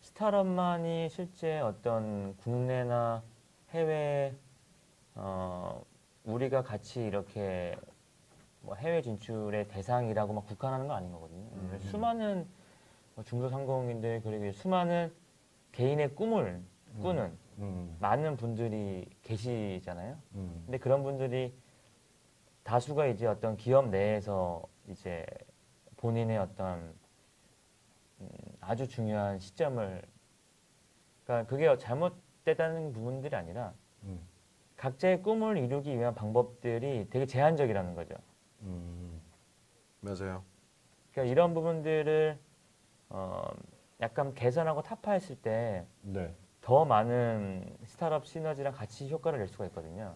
스타트업만이 실제 어떤 국내나 해외 우리가 같이 이렇게 뭐 해외 진출의 대상이라고 막 국한하는 거 아닌 거거든요. 수많은 중소상공인들 그리고 수많은 개인의 꿈을 꾸는 많은 분들이 계시잖아요. 근데 그런 분들이 다수가 이제 어떤 기업 내에서 이제 본인의 어떤 아주 중요한 시점을 그러니까 그게 잘못됐다는 부분들이 아니라 각자의 꿈을 이루기 위한 방법들이 되게 제한적이라는 거죠. 맞아요. 그러니까 이런 부분들을 약간 개선하고 타파했을 때 더 네. 많은 스타트업 시너지랑 같이 효과를 낼 수가 있거든요.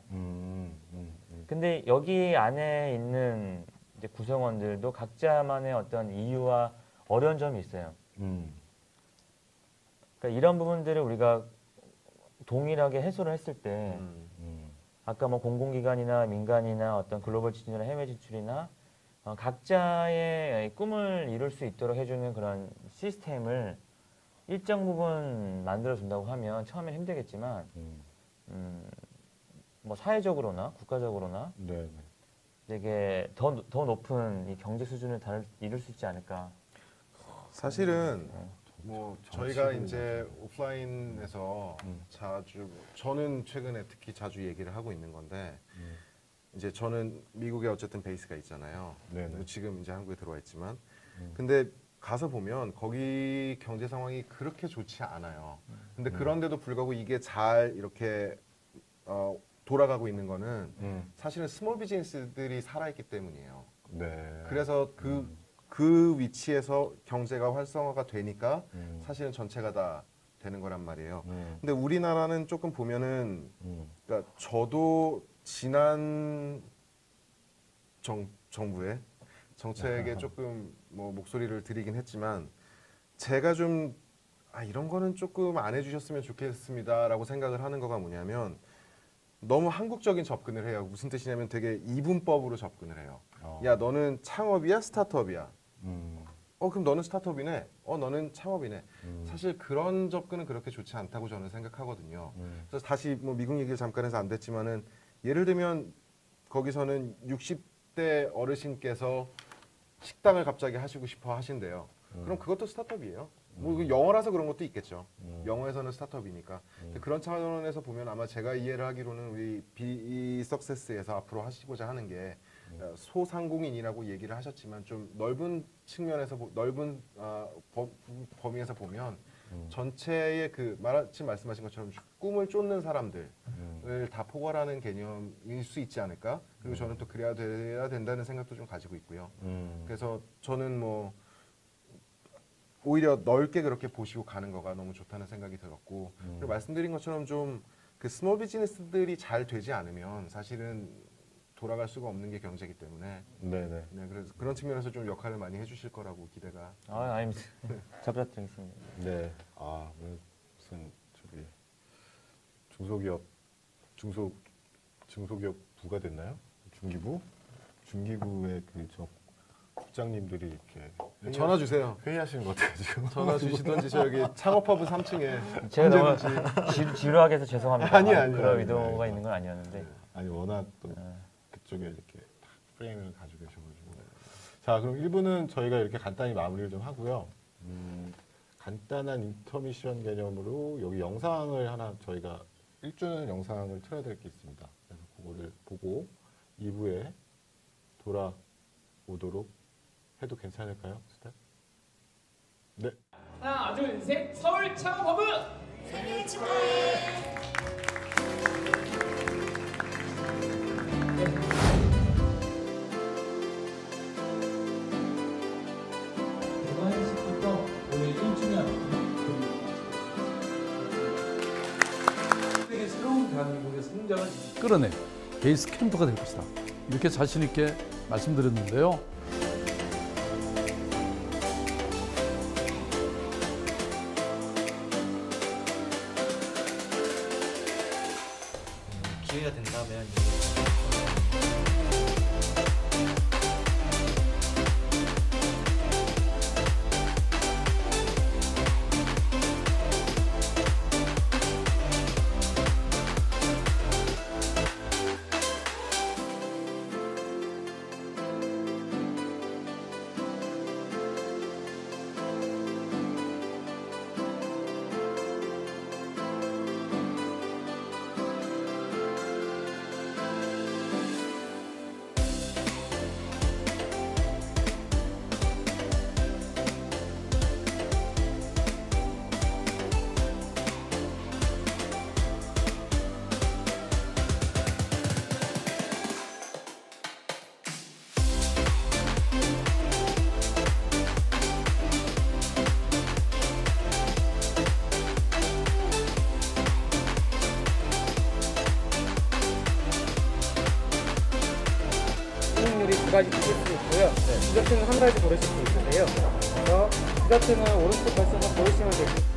근데 여기 안에 있는 이제 구성원들도 각자만의 어떤 이유와 어려운 점이 있어요. 그러니까 이런 부분들을 우리가 동일하게 해소를 했을 때 아까 뭐 공공기관이나 민간이나 어떤 글로벌 진출이나 해외 진출이나 각자의 꿈을 이룰 수 있도록 해주는 그런 시스템을 일정 부분 만들어준다고 하면 처음엔 힘들겠지만 뭐 사회적으로나 국가적으로나 네. 되게 더 높은 이 경제 수준을 이룰 수 있지 않을까. 사실은 뭐 저희가 정치를 이제 오프라인에서 자주 저는 최근에 특히 자주 얘기를 하고 있는 건데 이제 저는 미국에 어쨌든 베이스가 있잖아요. 네네. 뭐 지금 이제 한국에 들어와 있지만 근데 가서 보면 거기 경제 상황이 그렇게 좋지 않아요. 근데 그런데도 불구하고 이게 잘 이렇게 돌아가고 있는 거는 사실은 스몰 비즈니스들이 살아있기 때문이에요. 네. 그래서 그 위치에서 경제가 활성화가 되니까 사실은 전체가 다 되는 거란 말이에요. 근데 우리나라는 조금 보면은 그러니까 저도 지난 정부의 정책에 조금 뭐 목소리를 드리긴 했지만 제가 좀 이런 거는 조금 안 해주셨으면 좋겠습니다라고 생각을 하는 거가 뭐냐면 너무 한국적인 접근을 해요. 무슨 뜻이냐면 되게 이분법으로 접근을 해요. 야 너는 창업이야 스타트업이야. 그럼 너는 스타트업이네. 너는 창업이네. 사실 그런 접근은 그렇게 좋지 않다고 저는 생각하거든요. 그래서 다시 뭐 미국 얘기를 잠깐 해서 안 됐지만은 예를 들면 거기서는 60대 어르신께서 식당을 갑자기 하시고 싶어 하신대요. 그럼 그것도 스타트업이에요. 뭐 영어라서 그런 것도 있겠죠. 영어에서는 스타트업이니까. 그런 차원에서 보면 아마 제가 이해를 하기로는 우리 비석세스에서 앞으로 하시고자 하는 게 소상공인이라고 얘기를 하셨지만 좀 넓은 측면에서 넓은 범위에서 보면 전체의 그 말씀하신 것처럼 꿈을 쫓는 사람들을 다 포괄하는 개념일 수 있지 않을까? 그리고 저는 또 그래야 돼야 된다는 생각도 좀 가지고 있고요. 그래서 저는 뭐 오히려 넓게 그렇게 보시고 가는 거가 너무 좋다는 생각이 들었고 그리고 말씀드린 것처럼 좀 그 스몰 비즈니스들이 잘 되지 않으면 사실은 돌아갈 수가 없는 게 경제이기 때문에 네네. 네, 그래서 그런 측면에서 좀 역할을 많이 해주실 거라고 기대가. 아닙니다. 잘 부탁드리겠습니다. 네. 아, 무슨 저기 중소기업 부가 됐나요? 중기부의 그 저 국장님들이 이렇게 전화 주세요. 회의하시는 것 같아요 지금. 전화 주시던지 저기 창업허브 3층에 제가 너무 지루하게 해서 죄송합니다. 아니요. 그런 의도가 있는 건 아니었는데. 아니 워낙 또 그쪽에 이렇게 딱 프레임을 가지고 계셔가지고. 자, 그럼 1부는 저희가 이렇게 간단히 마무리를 좀 하고요. 간단한 인터미션 개념으로 여기 영상을 하나 저희가 1주년 영상을 틀어야 될 게 있습니다. 그래서 그거를 보고 2부에 돌아오도록 해도 괜찮을까요, 스텝? 네. 하나, 둘, 셋. 서울 창업허브 생일 축하해. 대관식부터 올해 1주년 세계 새로운 대한민국의 성장을 끌어내 베이스 캠프가 될 것이다. 이렇게 자신 있게 말씀드렸는데요. 기회가 된다면 요리 두 가지 드실 수 있고요. 디저트는 한 가지 고르실 수 있으세요. 그래서 디저트는 오른쪽 버튼을 고르시면 되고.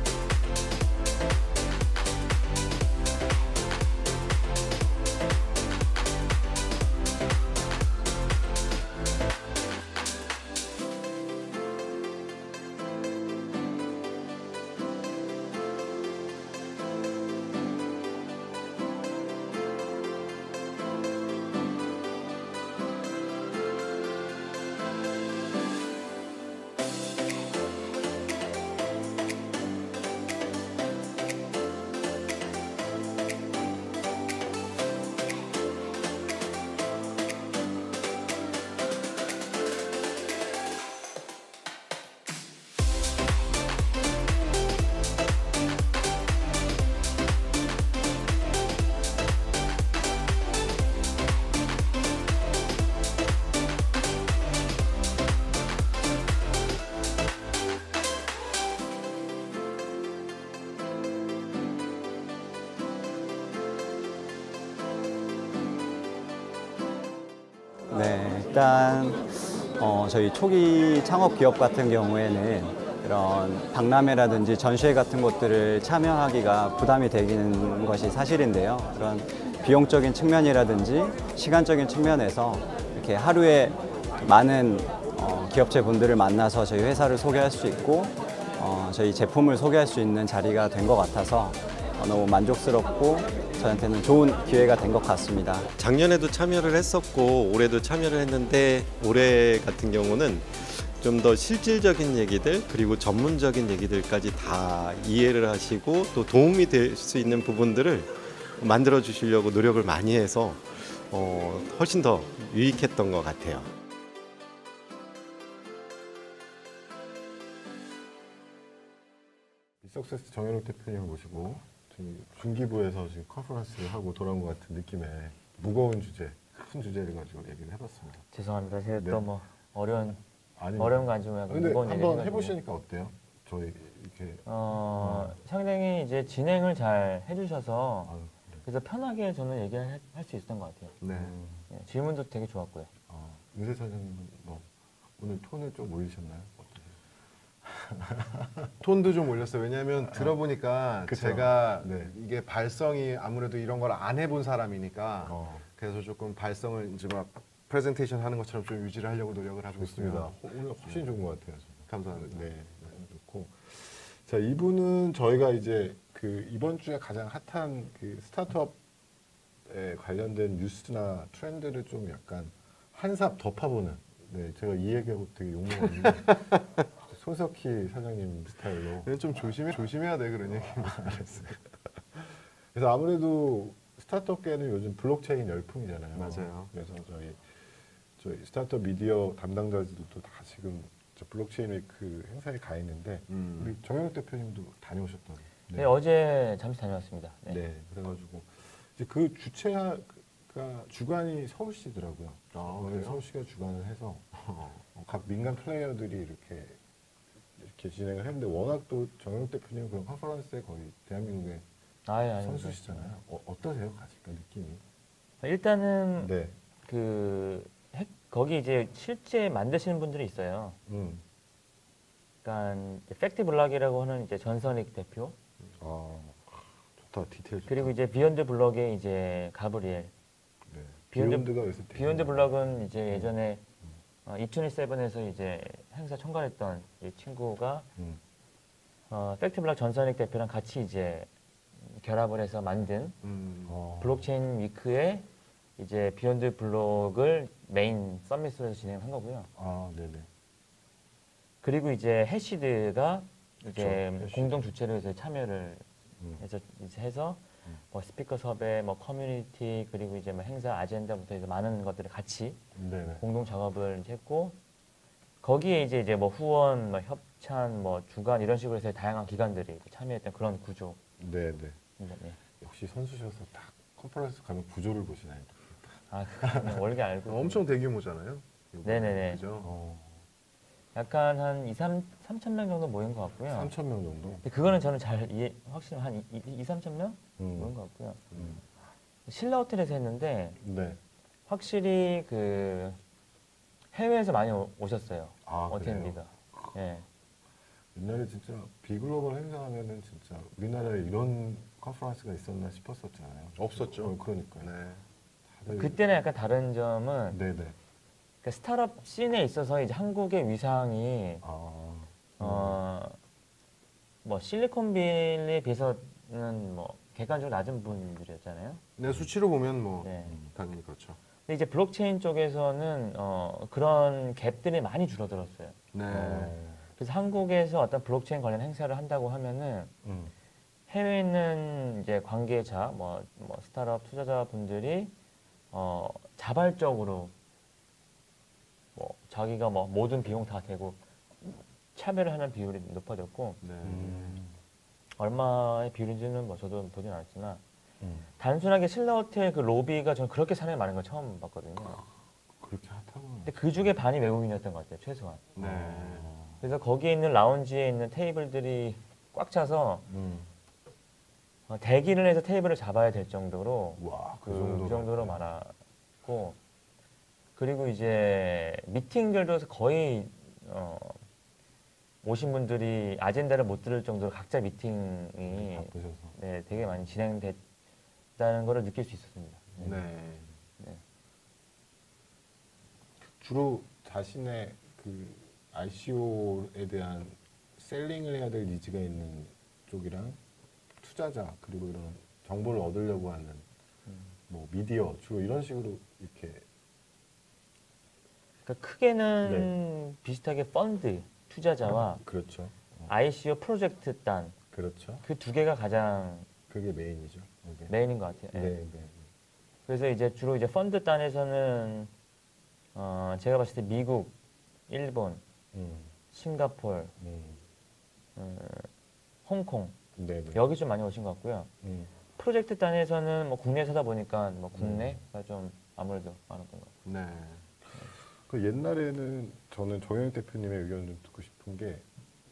네, 일단 저희 초기 창업 기업 같은 경우에는 이런 박람회라든지 전시회 같은 것들을 참여하기가 부담이 되는 것이 사실인데요. 그런 비용적인 측면이라든지 시간적인 측면에서 이렇게 하루에 많은 기업체 분들을 만나서 저희 회사를 소개할 수 있고 저희 제품을 소개할 수 있는 자리가 된 것 같아서 너무 만족스럽고 저한테는 좋은 기회가 된 것 같습니다. 작년에도 참여를 했었고 올해도 참여를 했는데 올해 같은 경우는 좀 더 실질적인 얘기들 그리고 전문적인 얘기들까지 다 이해를 하시고 또 도움이 될 수 있는 부분들을 만들어 주시려고 노력을 많이 해서 훨씬 더 유익했던 것 같아요. 빅석세스 정현욱 대표님을 모시고 중기부에서 지금 컨퍼런스를 하고 돌아온 것 같은 느낌의 무거운 주제, 큰 주제를 가지고 얘기를 해봤습니다. 죄송합니다. 제가 네. 또 뭐 어려운 아닙니다. 어려운 거 가지고 약간 근데 무거운 얘기를 한번 해가지고. 해보시니까 어때요? 저희 이렇게 상당히 이제 진행을 잘 해주셔서 아유, 그래서 편하게 저는 얘기할 수 있었던 것 같아요. 네. 네, 질문도 되게 좋았고요. 윤세 사장님은 뭐 오늘 톤을 좀 올리셨나요? 어떠세요? 톤도 좀 올렸어요. 왜냐하면 들어보니까 그쵸. 제가 네. 이게 발성이 아무래도 이런 걸 안 해본 사람이니까 그래서 조금 발성을 이제 막 프레젠테이션 하는 것처럼 좀 유지를 하려고 노력을 하고 좋습니다. 있습니다. 오늘 훨씬 좋은 것 같아요. 저는. 감사합니다. 네, 좋고. 자, 이분은 저희가 이제 그 이번 주에 가장 핫한 그 스타트업에 관련된 뉴스나 트렌드를 좀 약간 한삽 덮어보는. 네, 제가 이 얘기하고 되게 욕먹었는데 손석희 사장님 스타일로. 이건 좀 조심해야 돼 그런 얘기. 알았어요. 그래서 아무래도 스타트업계는 요즘 블록체인 열풍이잖아요. 맞아요. 그래서 저희 스타트업 미디어 담당자들도 다 지금 저 블록체인 위크 행사에 가 있는데 우리 정현욱 대표님도 다녀오셨던. 네, 어제 잠시 다녀왔습니다. 네. 네, 그래가지고 이제 그 주체가 주관이 서울시더라고요. 오늘 그래요? 서울시가 주관을 해서 각 민간 플레이어들이 이렇게 진행을 했는데 워낙 또 정현욱 대표님 그런 컨퍼런스에 거의 대한민국의 아닙니다. 선수시잖아요. 어떠세요, 가실까 느낌이? 일단은 네. 거기 이제 실제 만드시는 분들이 있어요. 그러니까 팩트 블럭이라고 하는 이제 전선익 대표. 좋다, 디테일. 좋다. 그리고 이제 비욘드 블럭의 이제 가브리엘. 네. 비욘드 비욘드가 요새 되게 비욘드 블럭은 이제 예전에 2027에서 이제 행사 참가했던 이 친구가 팩트 블럭 전선익 대표랑 같이 이제 결합을 해서 만든 블록체인 위크에 이제 비욘드 블록을 메인 서밋으로 진행한 거고요. 네네. 그리고 이제 해시드가 이제 그쵸, 해시드. 공동 주체로 해서 참여를 해서 뭐 스피커 섭외, 뭐 커뮤니티 그리고 이제 뭐 행사 아젠다부터 해서 많은 것들을 같이 네네. 공동 작업을 이제 했고 거기에 이제 뭐 후원, 뭐 협찬, 뭐 주관 이런 식으로 해서 다양한 기관들이 참여했던 그런 구조. 네네. 네. 역시 선수셔서 딱 컨퍼런스 가면 구조를 보시나요? 그냥 원래 알고. 엄청 대규모잖아요. 네네네. 그죠? 약간 한 3천 명 정도 모인 것 같고요. 3천 명 정도. 근데 그거는 저는 잘 확실히 한 3천 명 모인 것 같고요. 신라 호텔에서 했는데 네. 확실히 그 해외에서 많이 오셨어요. 그래요? 어텐디가. 예. 옛날에 진짜 비글로벌 행사하면은 진짜 우리나라에 이런 컨퍼런스가 있었나 싶었었잖아요. 없었죠. 그러니까요. 네. 다들 그때는 약간 다른 점은 네네. 그 스타트업 씬에 있어서 이제 한국의 위상이 뭐 실리콘밸리에 비해서는 뭐 객관적으로 낮은 분들이었잖아요. 네, 수치로 보면 뭐 네. 당연히 그렇죠. 근데 이제 블록체인 쪽에서는 그런 갭들이 많이 줄어들었어요. 네. 그래서 한국에서 어떤 블록체인 관련 행사를 한다고 하면은 해외에 있는 이제 관계자, 뭐 스타트업 투자자분들이 자발적으로 뭐 자기가 뭐 모든 비용 다 대고 참여를 하는 비율이 높아졌고 네. 얼마의 비율인지는 뭐 저도 보진 않았지만 단순하게 신라 호텔 그 로비가 저는 그렇게 사람이 많은 걸 처음 봤거든요. 그렇게 핫하구나. 근데 그 중에 반이 외국인이었던 것 같아요, 최소한. 네. 그래서 거기에 있는 라운지에 있는 테이블들이 꽉 차서 대기를 해서 테이블을 잡아야 될 정도로 와, 그 정도로 많았고 그리고 이제 미팅들도 거의 오신 분들이 아젠다를 못 들을 정도로 각자 미팅이 바쁘셔서. 네, 되게 많이 진행됐다는 걸 느낄 수 있었습니다. 네. 주로 자신의 그 ICO에 대한 셀링을 해야 될 니즈가 있는 쪽이랑 투자자 그리고 이런 정보를 얻으려고 하는 뭐 미디어 주로 이런 식으로 이렇게 그러니까 크게는 비슷하게 펀드 투자자와 그렇죠. ICO 프로젝트 단 그 그렇죠. 두 개가 가장 그게 메인이죠. 이게. 메인인 것 같아요. 네, 예. 네. 그래서 이제 주로 이제 펀드 단에서는 제가 봤을 때 미국, 일본, 싱가포르, 홍콩 네네. 여기 좀 많이 오신 것 같고요. 프로젝트 단에서는 뭐 국내에서다 보니까 뭐 국내가 좀 아무래도 많았던 것 같아요. 네. 그 옛날에는 저는 정영익 대표님의 의견을 좀 듣고 싶은 게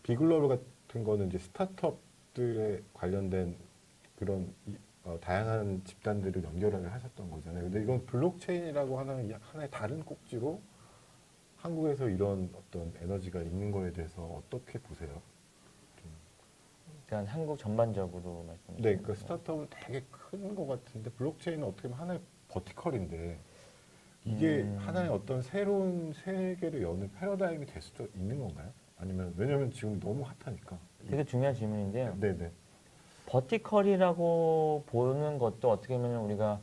비글로벌 같은 거는 이제 스타트업들에 관련된 그런 다양한 집단들을 연결을 하셨던 거잖아요. 근데 이건 블록체인이라고 하는 하나의 다른 꼭지로 한국에서 이런 어떤 에너지가 있는 거에 대해서 어떻게 보세요? 그러니까 한국 전반적으로 말씀. 네, 그 스타트업은 되게 큰 것 같은데 블록체인은 어떻게 보면 하나의 버티컬인데 이게 하나의 어떤 새로운 세계를 여는 패러다임이 될 수도 있는 건가요? 아니면 왜냐면 지금 너무 핫하니까. 되게 중요한 질문인데요. 네네. 버티컬이라고 보는 것도 어떻게 보면 우리가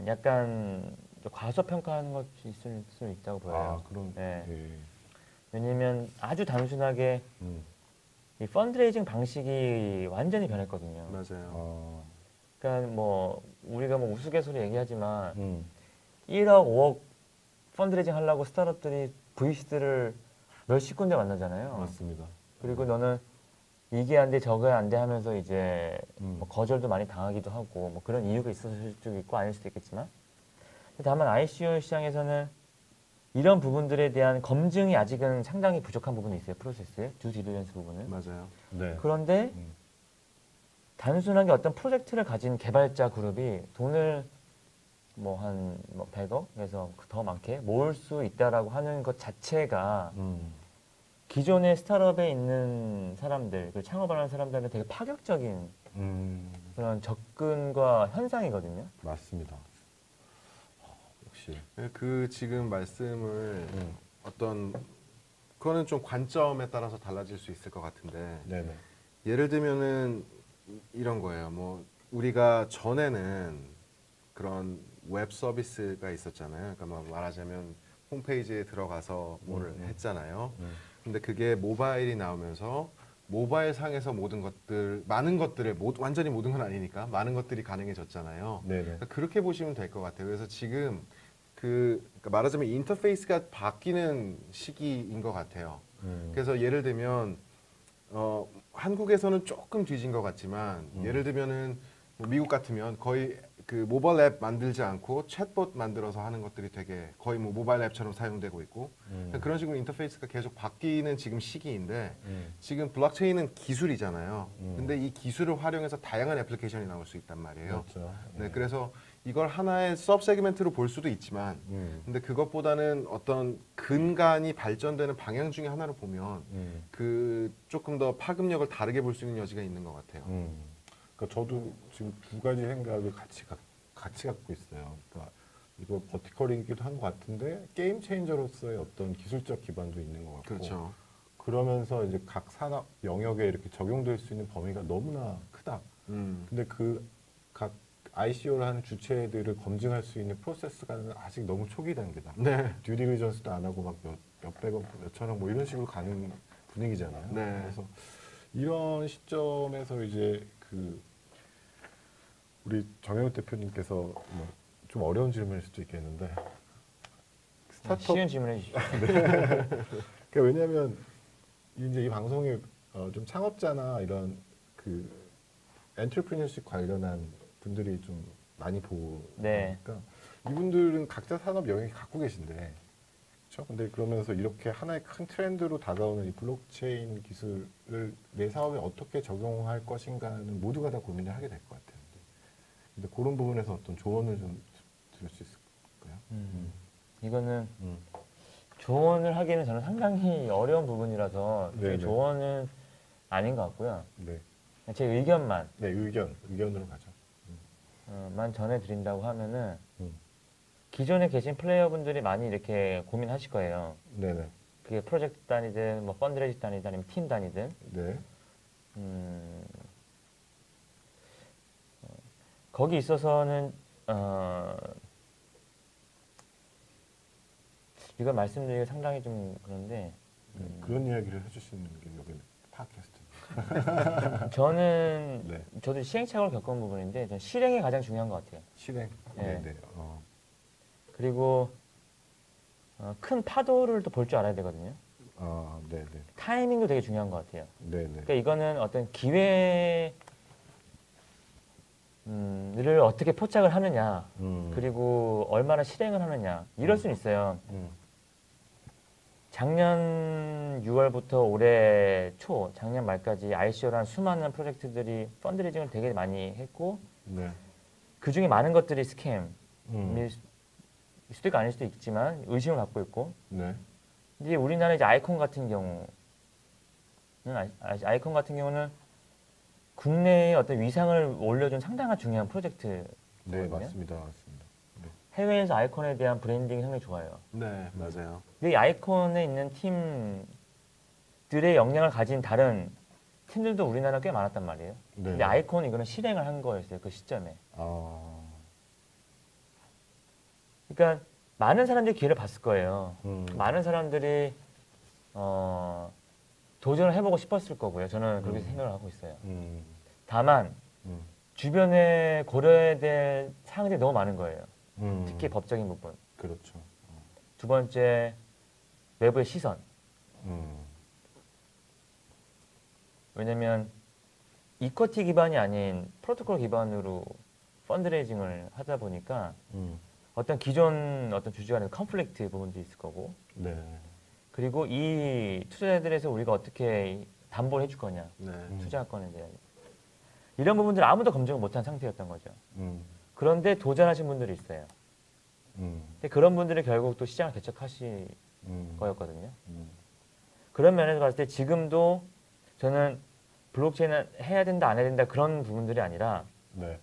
약간 좀 과소평가하는 것이 있을 수 있다고 보여요. 아 그런. 네. 예. 왜냐면 아주 단순하게 이 펀드레이징 방식이 완전히 변했거든요. 맞아요. 그러니까 뭐 우리가 뭐 우스갯소리 얘기하지만 1억, 5억 펀드레이징 하려고 스타트업들이 VC들을 몇십 군데 만나잖아요. 맞습니다. 그리고 너는 이게 안 돼, 저게 안 돼 하면서 이제 뭐 거절도 많이 당하기도 하고 뭐 그런 이유가 있었을 수도 있고 아닐 수도 있겠지만 다만 ICO 시장에서는 이런 부분들에 대한 검증이 아직은 상당히 부족한 부분이 있어요. 프로세스에 듀 디리전스 부분은. 맞아요. 네. 그런데 단순하게 어떤 프로젝트를 가진 개발자 그룹이 돈을 뭐 한 100억에서 더 많게 모을 수 있다라고 하는 것 자체가 기존의 스타트업에 있는 사람들, 그 창업하는 사람들한테 되게 파격적인 그런 접근과 현상이거든요. 맞습니다. 역시. 그 지금 말씀을 어떤 그거는 좀 관점에 따라서 달라질 수 있을 것 같은데 네네. 예를 들면은 이런 거예요. 뭐 우리가 전에는 그런 웹 서비스가 있었잖아요. 그러니까 뭐 말하자면 홈페이지에 들어가서 뭐를 했잖아요. 근데 그게 모바일이 나오면서 모바일 상에서 모든 것들, 많은 것들을 완전히 모든 건 아니니까 많은 것들이 가능해졌잖아요. 네네. 그러니까 그렇게 보시면 될 것 같아요. 그래서 지금 그러니까 말하자면 인터페이스가 바뀌는 시기인 것 같아요. 그래서 예를 들면 한국에서는 조금 뒤진 것 같지만 예를 들면은 뭐 미국 같으면 거의 그 모바일 앱 만들지 않고 챗봇 만들어서 하는 것들이 되게 거의 뭐 모바일 앱처럼 사용되고 있고 그런 식으로 인터페이스가 계속 바뀌는 지금 시기인데 지금 블록체인은 기술이잖아요. 근데 이 기술을 활용해서 다양한 애플리케이션이 나올 수 있단 말이에요. 그렇죠. 네, 그래서 이걸 하나의 서브 세그멘트로 볼 수도 있지만 근데 그것보다는 어떤 근간이 발전되는 방향 중에 하나를 보면 그 조금 더 파급력을 다르게 볼 수 있는 여지가 있는 것 같아요. 그러니까 저도 지금 두 가지 생각을 같이 갖고 있어요. 그러니까 이거 버티컬이기도 한 것 같은데 게임 체인저로서의 어떤 기술적 기반도 있는 것 같고. 그렇죠. 그러면서 이제 각 산업 영역에 이렇게 적용될 수 있는 범위가 너무나 크다. 근데 그 각 ICO를 하는 주체들을 검증할 수 있는 프로세스가 아직 너무 초기 단계다. 네. 듀디리전스도 안 하고 막 몇백억, 몇천억 뭐 이런 식으로 가는 분위기잖아요. 네. 그래서 이런 시점에서 이제 그 우리 정영욱 대표님께서 뭐 좀 어려운 질문일 수도 있겠는데 스타트업 쉬운 질문 해주시죠. 그러니까 왜냐하면 이제 이 방송에 좀 창업자나 이런 그 엔트레프리너십 관련한 분들이 좀 많이 보니까 네. 이분들은 각자 산업 영역이 갖고 계신데 그렇죠? 근데 그러면서 이렇게 하나의 큰 트렌드로 다가오는 이 블록체인 기술을 내 사업에 어떻게 적용할 것인가는 모두가 다 고민을 하게 될 것 같아요. 근데 그런 부분에서 어떤 조언을 좀 드릴 수 있을까요? 이거는 조언을 하기는 저는 상당히 어려운 부분이라서 네네. 조언은 아닌 것 같고요. 네. 제 의견만 네, 의견으로 가죠. 만 전해드린다고 하면은 음. 기존에 계신 플레이어분들이 많이 이렇게 고민하실 거예요. 네네. 그게 프로젝트 단위든 뭐 펀드레이징 단위든 아니면 팀 단위든 네. 거기 있어서는 이걸 말씀드리기가 상당히 좀 그런데 그런 이야기를 해주시는 게 여기 팟캐스트. 저는 네. 저도 시행착오를 겪은 부분인데 전 실행이 가장 중요한 것 같아요. 실행. 네. 네. 그리고 큰 파도를 또 볼 줄 알아야 되거든요. 네. 타이밍도 되게 중요한 것 같아요. 네. 그러니까 이거는 어떤 기회를 어떻게 포착을 하느냐, 그리고 얼마나 실행을 하느냐 이럴 수는 있어요. 작년 6월부터 올해 초, 작년 말까지 ICO라는 수많은 프로젝트들이 펀드레이징을 되게 많이 했고 네. 그 중에 많은 것들이 스캠일 수도 있고 아닐 수도 있지만 의심을 받고 있고 네. 이제 우리나라 이제 아이콘 같은 경우는 아이콘 같은 경우는 국내의 어떤 위상을 올려준 상당한 중요한 프로젝트. 네, 맞습니다. 해외에서 아이콘에 대한 브랜딩이 상당히 좋아요. 네, 맞아요. 근데 이 아이콘에 있는 팀들의 역량을 가진 다른 팀들도 우리나라 꽤 많았단 말이에요. 네. 근데 아이콘 이거는 실행을 한 거였어요. 그 시점에. 그러니까 많은 사람들이 기회를 봤을 거예요. 많은 사람들이 도전을 해보고 싶었을 거고요. 저는 그렇게 생각을 하고 있어요. 다만 주변에 고려해야 될 사항들이 너무 많은 거예요. 특히 법적인 부분. 그렇죠. 두 번째, 외부의 시선. 왜냐면 이쿼티 기반이 아닌 프로토콜 기반으로 펀드레이징을 하다 보니까 어떤 기존 어떤 주주 간의 컨플릭트 부분도 있을 거고. 네. 그리고 이 투자자들에서 우리가 어떻게 담보를 해줄 거냐. 네. 투자권에 대한. 이런 부분들을 아무도 검증을 못한 상태였던 거죠. 그런데 도전하신 분들이 있어요. 근데 그런 분들이 결국 또 시장을 개척하실 거였거든요. 그런 면에서 봤을 때 지금도 저는 블록체인을 해야 된다 안 해야 된다 그런 부분들이 아니라 네.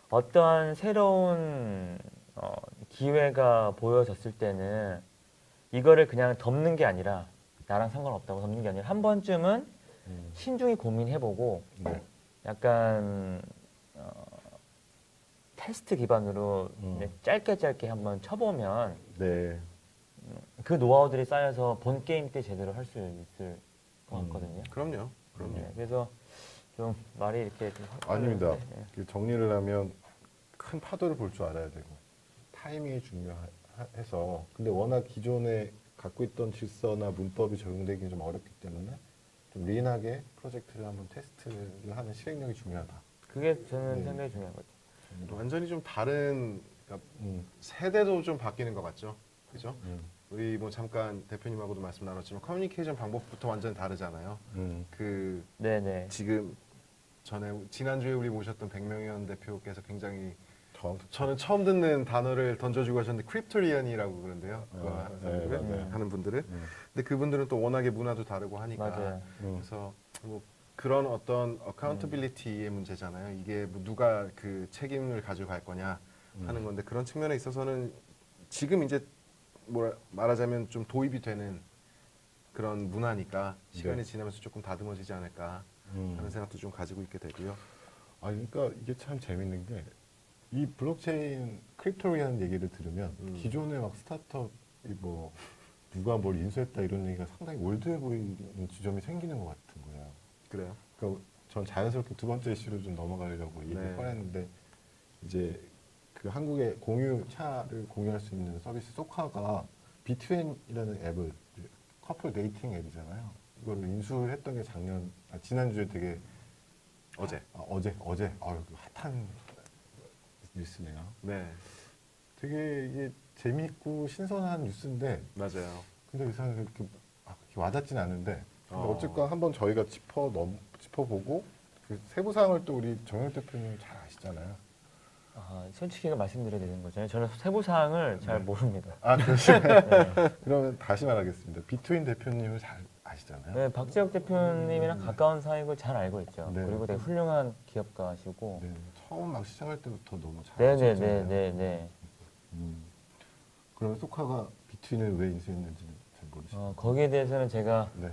어떠한 새로운 기회가 보여졌을 때는 이거를 그냥 덮는 게 아니라 나랑 상관없다고 덮는 게 아니라 한 번쯤은 신중히 고민해보고 네. 약간 테스트 기반으로 짧게 한번 쳐보면 네. 그 노하우들이 쌓여서 본 게임 때 제대로 할 수 있을 것 같거든요. 그럼요. 네, 그래서 좀 말이 이렇게 좀 아닙니다. 네. 정리를 하면 큰 파도를 볼 줄 알아야 되고 타이밍이 중요해서 근데 워낙 기존에 갖고 있던 질서나 문법이 적용되기 좀 어렵기 때문에 좀 린하게 프로젝트를 한번 테스트를 하는 실행력이 중요하다. 그게 저는 네. 상당히 중요한 것 같아요. 완전히 좀 다른 그러니까 세대도 좀 바뀌는 것 같죠. 그죠? 우리 뭐 잠깐 대표님하고도 말씀 나눴지만 커뮤니케이션 방법부터 완전히 다르잖아요. 그 네네. 지금 지난주에 우리 모셨던 백명현 대표께서 굉장히 저는 처음 듣는 단어를 던져주고 하셨는데 크립토리안이라고 그러는데요. 하는 분들은. 근데 그분들은 또 워낙에 문화도 다르고 하니까. 맞아요. 그래서 뭐 그런 어떤 어카운터빌리티의 문제잖아요. 이게 뭐 누가 그 책임을 가져갈 거냐 하는 건데 그런 측면에 있어서는 지금 이제 말하자면 좀 도입이 되는 그런 문화니까 시간이 지나면서 조금 다듬어지지 않을까 하는 생각도 좀 가지고 있게 되고요. 그러니까 이게 참 재밌는 게 이 블록체인 크립토리안 얘기를 들으면 기존의 막 스타트업이 뭐 누가 뭘 인수했다 이런 얘기가 상당히 올드해 보이는 지점이 생기는 것 같은 거예요. 그래요? 그러니까 전 자연스럽게 두 번째 이슈로 좀 넘어가려고 얘기를 꺼냈는데 이제 그 한국의 차를 공유할 수 있는 서비스 소카가 비트윈이라는 앱을 커플 데이팅 앱이잖아요. 이거를 인수를 했던 게 지난주에 되게 어제 핫한 뉴스네요. 네. 되게 이게 재미있고 신선한 뉴스인데 맞아요. 근데 이상하게 그렇게 와닿진 않은데 어쨌건 한번 저희가 짚어보고 그 세부 사항을 또 우리 정혁 대표님 잘 아시잖아요. 솔직히 말씀드려야 되는 거잖아요. 저는 세부 사항을 잘 모릅니다. 그러시죠. 그러면 다시 말하겠습니다. 비트윈 대표님을 잘 아시잖아요. 네, 박재혁 대표님이랑 가까운 사이고 잘 알고 있죠. 네. 그리고 되게 훌륭한 기업가시고. 네, 처음 막 시작할 때부터 너무 잘 아셨잖아요. 네네네네. 그러면 소카가 비트윈을 왜 인수했는지는 잘 모르시죠? 거기에 대해서는 제가 네.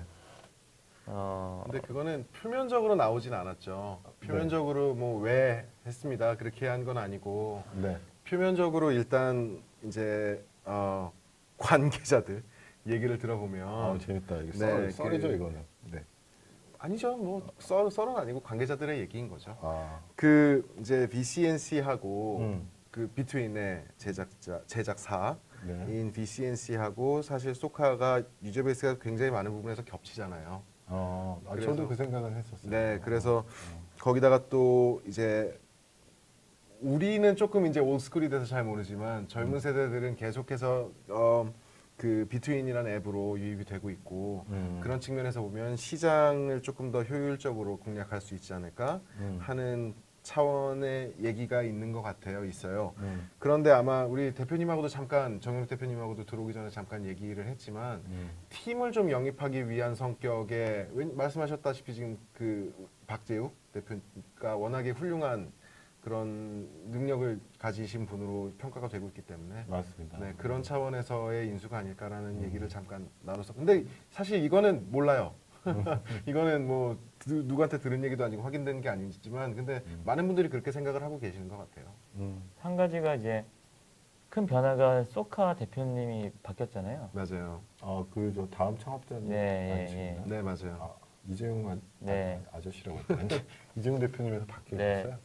근데 그거는 표면적으로 나오진 않았죠. 표면적으로 뭐 왜 했습니다. 그렇게 한 건 아니고 네. 표면적으로 일단 이제 관계자들 얘기를 들어보면 재밌다. 이게 네, 썰이죠 이거는. 네. 아니죠. 뭐 썰은 아니고 관계자들의 얘기인 거죠. 아, 그 이제 VCNC하고 음. 그 비트윈의 제작사인 네. VCNC하고 사실 소카가 유저 베이스가 굉장히 많은 부분에서 겹치잖아요. 저도 그래서- 그 생각은 했었어요. 네, 그래서 거기다가 또 이제 우리는 조금 이제 올스쿨이 돼서 잘 모르지만 젊은 세대들은 계속해서 그 비트윈이라는 앱으로 유입이 되고 있고 그런 측면에서 보면 시장을 조금 더 효율적으로 공략할 수 있지 않을까 하는 차원의 얘기가 있는 것 같아요. 있어요. 그런데 아마 우리 대표님하고도 잠깐 정영욱 대표님하고도 들어오기 전에 잠깐 얘기를 했지만 팀을 좀 영입하기 위한 성격의 말씀하셨다시피 지금 그 박재욱 대표가 워낙에 훌륭한 그런 능력을 가지신 분으로 평가가 되고 있기 때문에 맞습니다. 네, 그런 차원에서의 인수가 아닐까라는 얘기를 잠깐 나눠서 근데 사실 이거는 몰라요. 이거는 뭐 누구한테 들은 얘기도 아니고 확인된 게 아니지만 근데 많은 분들이 그렇게 생각을 하고 계시는 것 같아요. 한 가지가 이제 큰 변화가 소카 대표님이 바뀌었잖아요. 맞아요. 그 다음 창업자님 네, 아니십니까? 네, 맞아요. 이재용 네. 아저씨라고 했는데 이재용 대표님에서 바뀌었어요? 네.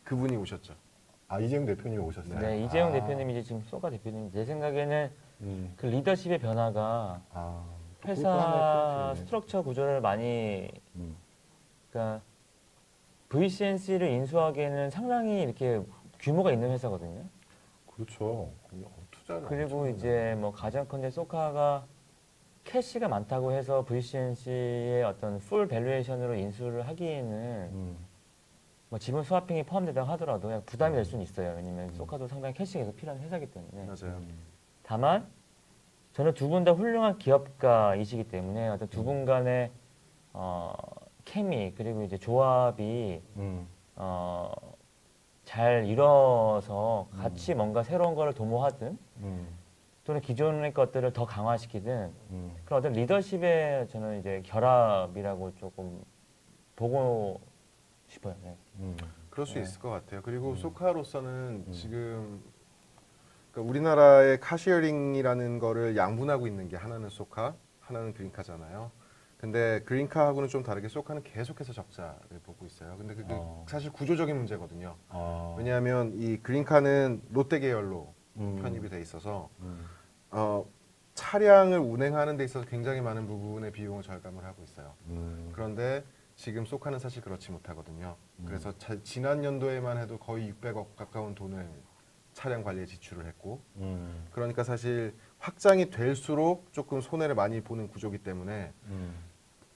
그분이 오셨죠. 이재용 대표님이 오셨어요? 네, 이재용 대표님이 이제 지금 소카 대표님 제 생각에는 그 리더십의 변화가 회사 스트럭처 구조를 많이 그러니까 VCNC를 인수하기에는 상당히 이렇게 규모가 있는 회사거든요. 그렇죠. 투자를 그리고 엄청 이제 뭐 가정컨대 소카가 캐시가 많다고 해서 VCNC의 어떤 풀 밸류에이션으로 인수를 하기에는 뭐 지분 스와핑이 포함되다고 하더라도 그냥 부담이 될 수는 있어요. 왜냐면 소카도 상당히 캐시가 계속 필요한 회사이기 때문에. 맞아요. 다만 저는 두 분 다 훌륭한 기업가이시기 때문에 어떤 두 분 간의 케미 그리고 이제 조합이 잘 이뤄서 같이 뭔가 새로운 거를 도모하든 또는 기존의 것들을 더 강화시키든 그런 어떤 리더십의 저는 이제 결합이라고 조금 보고 싶어요. 네. 그럴 수 네. 있을 것 같아요. 그리고 소카로서는 지금 그러니까 우리나라의 카시어링이라는 거를 양분하고 있는 게 하나는 소카, 하나는 그린카잖아요. 근데 그린카하고는 좀 다르게 소카는 계속해서 적자를 보고 있어요. 근데 그게 사실 구조적인 문제거든요. 왜냐하면 이 그린카는 롯데 계열로 편입이 돼 있어서 차량을 운행하는 데 있어서 굉장히 많은 부분의 비용을 절감을 하고 있어요. 그런데 지금 소카는 사실 그렇지 못하거든요. 그래서 지난 연도에만 해도 거의 600억 가까운 돈을 차량 관리에 지출을 했고 그러니까 사실 확장이 될수록 조금 손해를 많이 보는 구조이기 때문에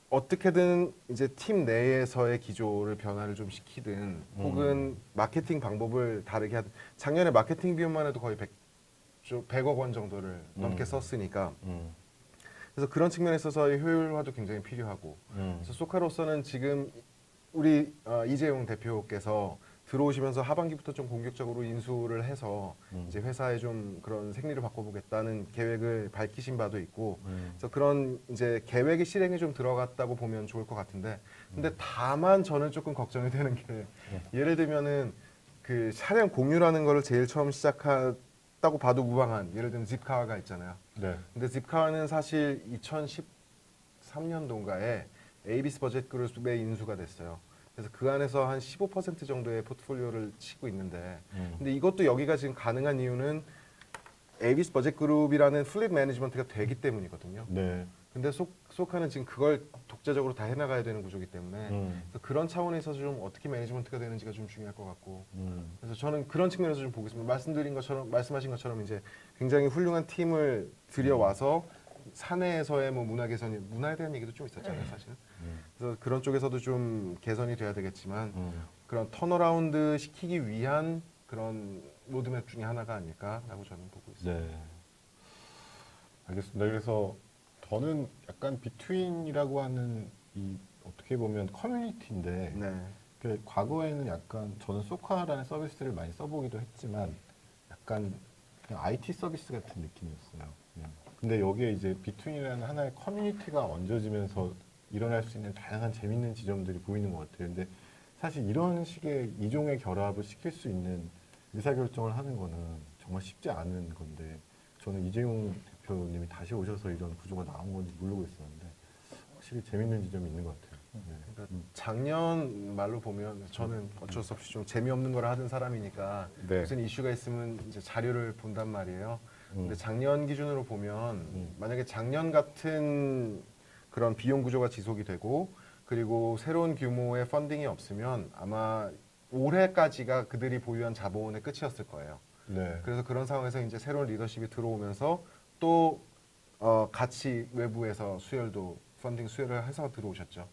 어떻게든 이제 팀 내에서의 기조를 변화를 좀 시키든 혹은 마케팅 방법을 다르게 하든 작년에 마케팅 비용만 해도 거의 100억 원 정도를 넘게 썼으니까 그래서 그런 측면에 있어서의 효율화도 굉장히 필요하고 그래서 소카로서는 지금 우리 이재용 대표께서 들어오시면서 하반기부터 좀 공격적으로 인수를 해서 이제 회사에 좀 그런 생리를 바꿔보겠다는 계획을 밝히신 바도 있고 그래서 그런 이제 계획의 실행에 좀 들어갔다고 보면 좋을 것 같은데 근데 다만 저는 조금 걱정이 되는 게 예를 들면은 그 차량 공유라는 거를 제일 처음 시작했다고 봐도 무방한 예를 들면 집카가 있잖아요. 네. 근데 집카는 사실 2013년도인가에 에이비스 버젯 그룹의 인수가 됐어요. 그래서 그 안에서 한 15% 정도의 포트폴리오를 치고 있는데 근데 이것도 여기가 지금 가능한 이유는 에이비스 버젯 그룹이라는 플립 매니지먼트가 되기 때문이거든요. 네. 근데 소카는 지금 그걸 독자적으로 다 해나가야 되는 구조이기 때문에 그래서 그런 차원에 있어서 좀 어떻게 매니지먼트가 되는지가 좀 중요할 것 같고 그래서 저는 그런 측면에서 좀 보겠습니다. 말씀하신 것처럼 이제 굉장히 훌륭한 팀을 들여와서 사내에서의 뭐 문화에 대한 얘기도 좀 있었잖아요, 사실은. 그래서 그런 쪽에서도 좀 개선이 돼야 되겠지만 그런 턴어라운드 시키기 위한 그런 로드맵 중에 하나가 아닐까라고 저는 보고 있습니다. 네. 알겠습니다. 그래서 저는 약간 비트윈이라고 하는 이 어떻게 보면 커뮤니티인데 네. 그 과거에는 약간 저는 소카라는 서비스를 많이 써보기도 했지만 약간 그냥 IT 서비스 같은 느낌이었어요. 근데 여기에 이제 비트윈이라는 하나의 커뮤니티가 얹어지면서 일어날 수 있는 다양한 재밌는 지점들이 보이는 것 같아요. 근데 사실 이런 식의 이종의 결합을 시킬 수 있는 의사결정을 하는 거는 정말 쉽지 않은 건데 저는 이재용 대표님이 다시 오셔서 이런 구조가 나온 건지 모르고 있었는데 확실히 재밌는 지점이 있는 것 같아요. 그러니까 작년 말로 보면 저는 어쩔 수 없이 좀 재미없는 걸 하던 사람이니까 네. 무슨 이슈가 있으면 이제 자료를 본단 말이에요. 근데 작년 기준으로 보면 만약에 작년 같은 그런 비용 구조가 지속이 되고 그리고 새로운 규모의 펀딩이 없으면 아마 올해까지가 그들이 보유한 자본의 끝이었을 거예요. 네. 그래서 그런 상황에서 이제 새로운 리더십이 들어오면서 또 같이 외부에서 펀딩 수혈을 해서 들어오셨죠.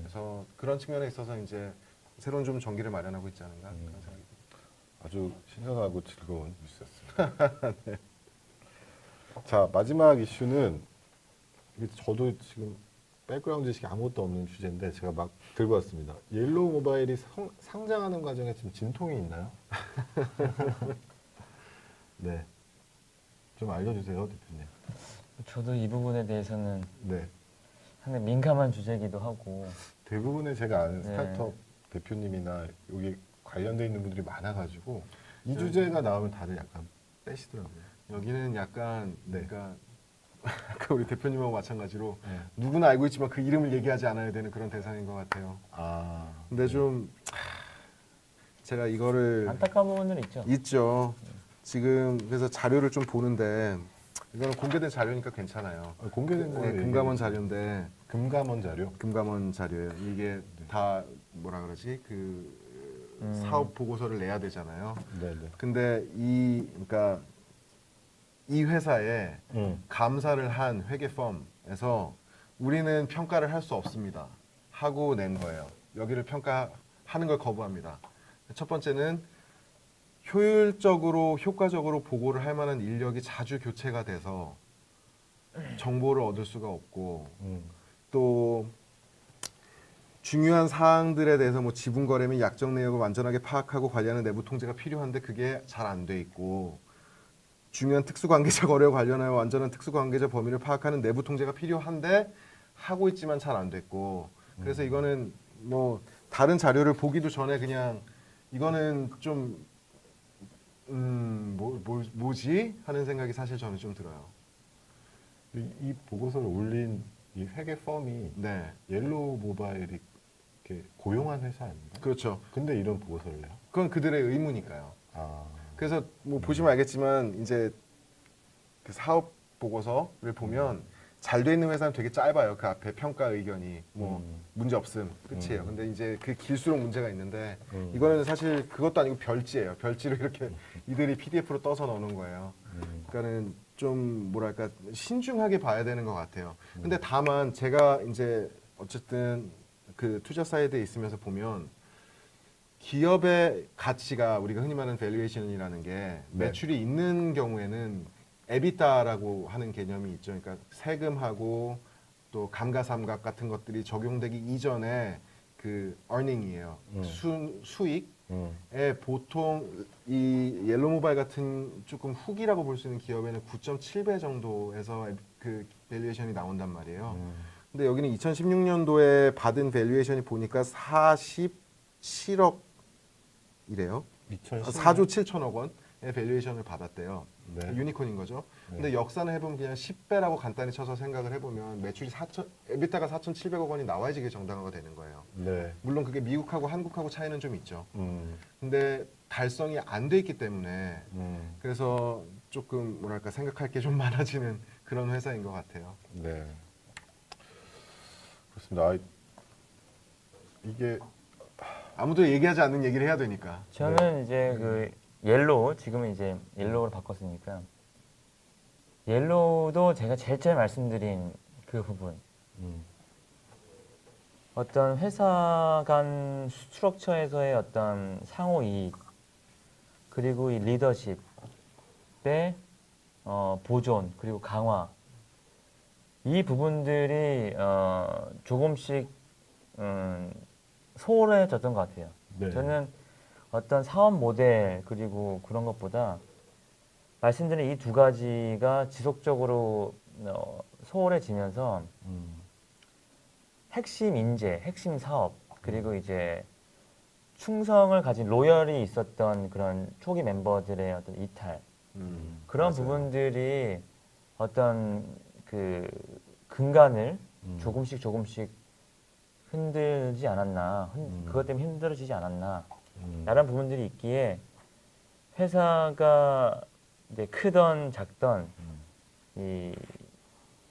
그래서 그런 측면에 있어서 이제 새로운 좀 전기를 마련하고 있지 않은가 그런 생각이 듭니다. 아주 신선하고 즐거운 뉴스였습니다. 네. 자, 마지막 이슈는 저도 지금 백그라운드 지식이 아무것도 없는 주제인데 제가 막 들고 왔습니다. 옐로우 모바일이 상장하는 과정에 지금 진통이 있나요? 네. 좀 알려주세요, 대표님. 저도 이 부분에 대해서는 네. 상당히 민감한 주제이기도 하고 대부분의 제가 아는 네. 스타트업 대표님이나 여기 관련돼 있는 분들이 많아가지고 이 주제가 나오면 다들 약간 빼시더라고요. 여기는 약간 네. 그러니까 아까 우리 대표님하고 마찬가지로 네. 누구나 알고 있지만 그 이름을 얘기하지 않아야 되는 그런 대상인 것 같아요. 아, 근데 좀 제가 이거를 안타까운 부분들이 있죠. 있죠. 지금 그래서 자료를 좀 보는데 이거는 공개된 자료니까 괜찮아요. 공개된 거예요. 금감원 자료인데 금감원 자료. 금감원 자료예요. 이게 다 뭐라 그러지 사업 보고서를 내야 되잖아요. 네네. 근데 그러니까 이 회사에 감사를 한 회계 펌에서 우리는 평가를 할 수 없습니다 하고 낸 거예요. 여기를 평가하는 걸 거부합니다. 첫 번째는 효과적으로 보고를 할 만한 인력이 자주 교체가 돼서 정보를 얻을 수가 없고 또 중요한 사항들에 대해서 뭐 지분 거래 및 약정 내역을 완전하게 파악하고 관리하는 내부 통제가 필요한데 그게 잘 안 돼 있고 중요한 특수관계자 거래와 관련하여 완전한 특수관계자 범위를 파악하는 내부 통제가 필요한데 하고 있지만 잘 안 됐고 그래서 이거는 뭐 다른 자료를 보기도 전에 그냥 이거는 좀 뭐지 하는 생각이 사실 저는 좀 들어요. 이 보고서를 올린 이 회계 펌이 네, 옐로우 모바일이 이렇게 고용한 회사 아닌가? 그렇죠. 근데 이런 보고서를 내요? 그건 그들의 의무니까요. 아, 그래서 뭐 보시면 알겠지만 이제 그 사업 보고서를 보면 잘 돼 있는 회사는 되게 짧아요. 그 앞에 평가 의견이 뭐 문제 없음 끝이에요. 근데 이제 그 길수록 문제가 있는데 이거는 사실 그것도 아니고 별지예요. 별지를 이렇게 이들이 PDF로 떠서 넣는 거예요. 그러니까는 좀 뭐랄까 신중하게 봐야 되는 것 같아요. 근데 다만 제가 이제 어쨌든 그 투자 사이드에 있으면서 보면 기업의 가치가 우리가 흔히 말하는 밸류에이션이라는 게 매출이 있는 경우에는 에비타라고 하는 개념이 있죠. 그러니까 세금하고 또 감가상각 같은 것들이 적용되기 이전에 그 earning이에요. 수익에 보통 이 옐로우 모바일 같은 조금 후기라고 볼 수 있는 기업에는 9.7배 정도에서 그 밸류에이션이 나온단 말이에요. 근데 여기는 2016년도에 받은 밸류에이션이 보니까 47억이래요. 4조 7천억 원의 밸류에이션을 받았대요. 네. 유니콘인 거죠. 네. 근데 역산을 해보면 그냥 10배라고 간단히 쳐서 생각을 해보면 매출이 에비타가 4,700억 원이 나와야지 그게 정당화가 되는 거예요. 네. 물론 그게 미국하고 한국하고 차이는 좀 있죠. 근데 달성이 안 돼 있기 때문에 그래서 조금 뭐랄까 생각할 게 좀 많아지는 그런 회사인 것 같아요. 네. 그렇습니다. 이게 아무도 얘기하지 않는 얘기를 해야 되니까. 저는 이제 그 옐로우 지금은 이제 옐로우로 바꿨으니까 옐로우도 제가 제일 처음에 말씀드린 그 부분 어떤 회사 간 스트럭처에서의 어떤 상호 이익 그리고 이 리더십의 보존 그리고 강화 이 부분들이 조금씩 소홀해졌던 것 같아요. 네. 저는 어떤 사업 모델 그리고 그런 것보다 말씀드린 이 두 가지가 지속적으로 소홀해지면서 핵심 인재, 핵심 사업 그리고 이제 충성을 가진 로열이 있었던 그런 초기 멤버들의 어떤 이탈 그런 맞아요. 부분들이 어떤 그 근간을 조금씩 흔들지 않았나, 그것 때문에 힘들어지지 않았나, 라는 부분들이 있기에 회사가 이제 크던 작던 이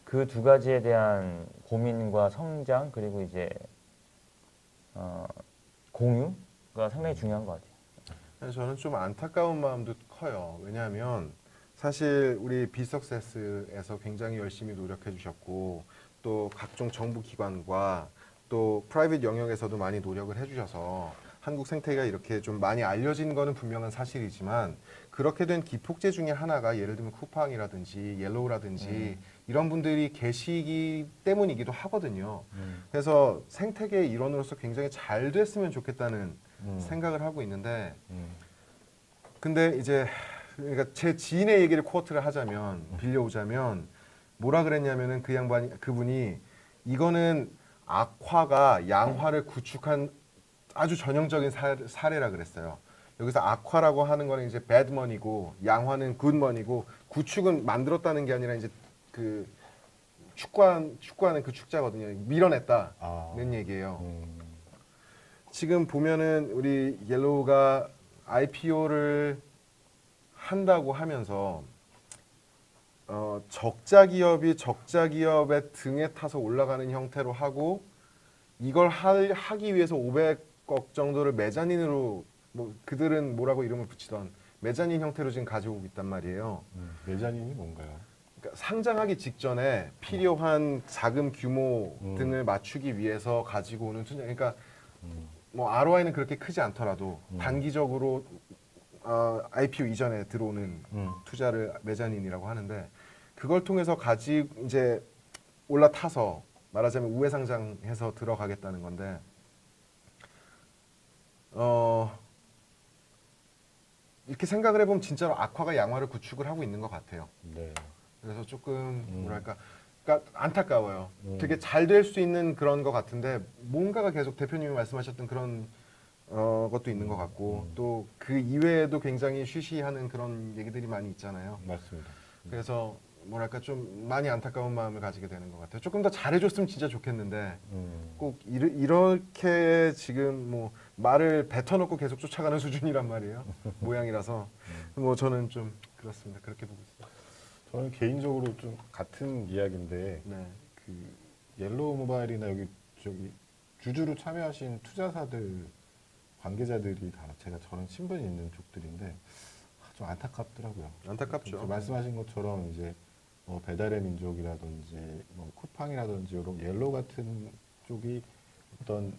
그 두 가지에 대한 고민과 성장 그리고 이제 공유가 상당히 중요한 것 같아요. 저는 좀 안타까운 마음도 커요. 왜냐하면 사실 우리 비석세스에서 굉장히 열심히 노력해 주셨고 또 각종 정부 기관과 또 프라이빗 영역에서도 많이 노력을 해주셔서 한국 생태계가 이렇게 좀 많이 알려진 거는 분명한 사실이지만 그렇게 된 기폭제 중에 하나가 예를 들면 쿠팡이라든지 옐로우라든지 이런 분들이 계시기 때문이기도 하거든요. 그래서 생태계의 일원으로서 굉장히 잘 됐으면 좋겠다는 생각을 하고 있는데 근데 이제 그러니까 제 지인의 얘기를 쿼트를 하자면 빌려오자면 뭐라 그랬냐면은 그분이 이거는 악화가 양화를 구축한 아주 전형적인 사례라 그랬어요. 여기서 악화라고 하는 거는 이제 bad money고 양화는 good money고 구축은 만들었다는 게 아니라 이제 그 축구하는 그 축자거든요. 밀어냈다는 얘기예요. 지금 보면은 우리 옐로우가 IPO를 한다고 하면서 적자 기업이 적자 기업의 등에 타서 올라가는 형태로 하고 이걸 하기 위해서 500억 정도를 메자닌으로 뭐 그들은 뭐라고 이름을 붙이던 메자닌 형태로 지금 가지고 있단 말이에요. 메자닌이 뭔가요? 그러니까 상장하기 직전에 필요한 자금 규모 등을 맞추기 위해서 가지고 오는 투자. 그러니까 뭐 ROI는 그렇게 크지 않더라도 단기적으로 IPO 이전에 들어오는 투자를 메자닌이라고 하는데 그걸 통해서 이제 올라타서 말하자면 우회 상장해서 들어가겠다는 건데 이렇게 생각을 해보면 진짜로 악화가 양화를 구축을 하고 있는 것 같아요. 네. 그래서 조금 뭐랄까 그러니까 안타까워요. 되게 잘 될 수 있는 그런 것 같은데 뭔가가 계속 대표님이 말씀하셨던 그런 것도 있는 것 같고 또 그 이외에도 굉장히 쉬쉬하는 그런 얘기들이 많이 있잖아요. 맞습니다. 그래서 뭐랄까 좀 많이 안타까운 마음을 가지게 되는 것 같아요. 조금 더 잘해줬으면 진짜 좋겠는데 꼭 이렇게 지금 뭐 말을 뱉어놓고 계속 쫓아가는 수준이란 말이에요. 모양이라서 뭐 저는 좀 그렇습니다. 그렇게 보고 있습니다. 저는 개인적으로 좀 같은 이야기인데 네. 그 옐로우 모바일이나 여기 저기 주주로 참여하신 투자사들 관계자들이 다 저런 신분이 있는 쪽들인데 좀 안타깝더라고요. 안타깝죠. 말씀하신 것처럼 이제 뭐 배달의 민족이라든지 뭐 쿠팡이라든지 이런 옐로우 같은 쪽이 어떤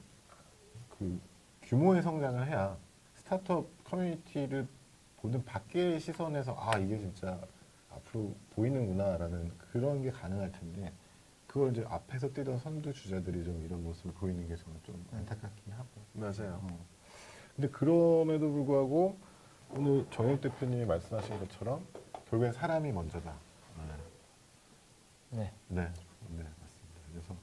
그 규모의 성장을 해야 스타트업 커뮤니티를 보는 밖의 시선에서 아 이게 진짜 앞으로 보이는구나라는 그런 게 가능할 텐데 그걸 이제 앞에서 뛰던 선두 주자들이 좀 이런 모습을 보이는 게 저는 좀 안타깝긴 하고. 맞아요. 근데 그럼에도 불구하고 오늘 정혁 대표님이 말씀하신 것처럼 결국엔 사람이 먼저다. 네. 네, 맞습니다. 그래서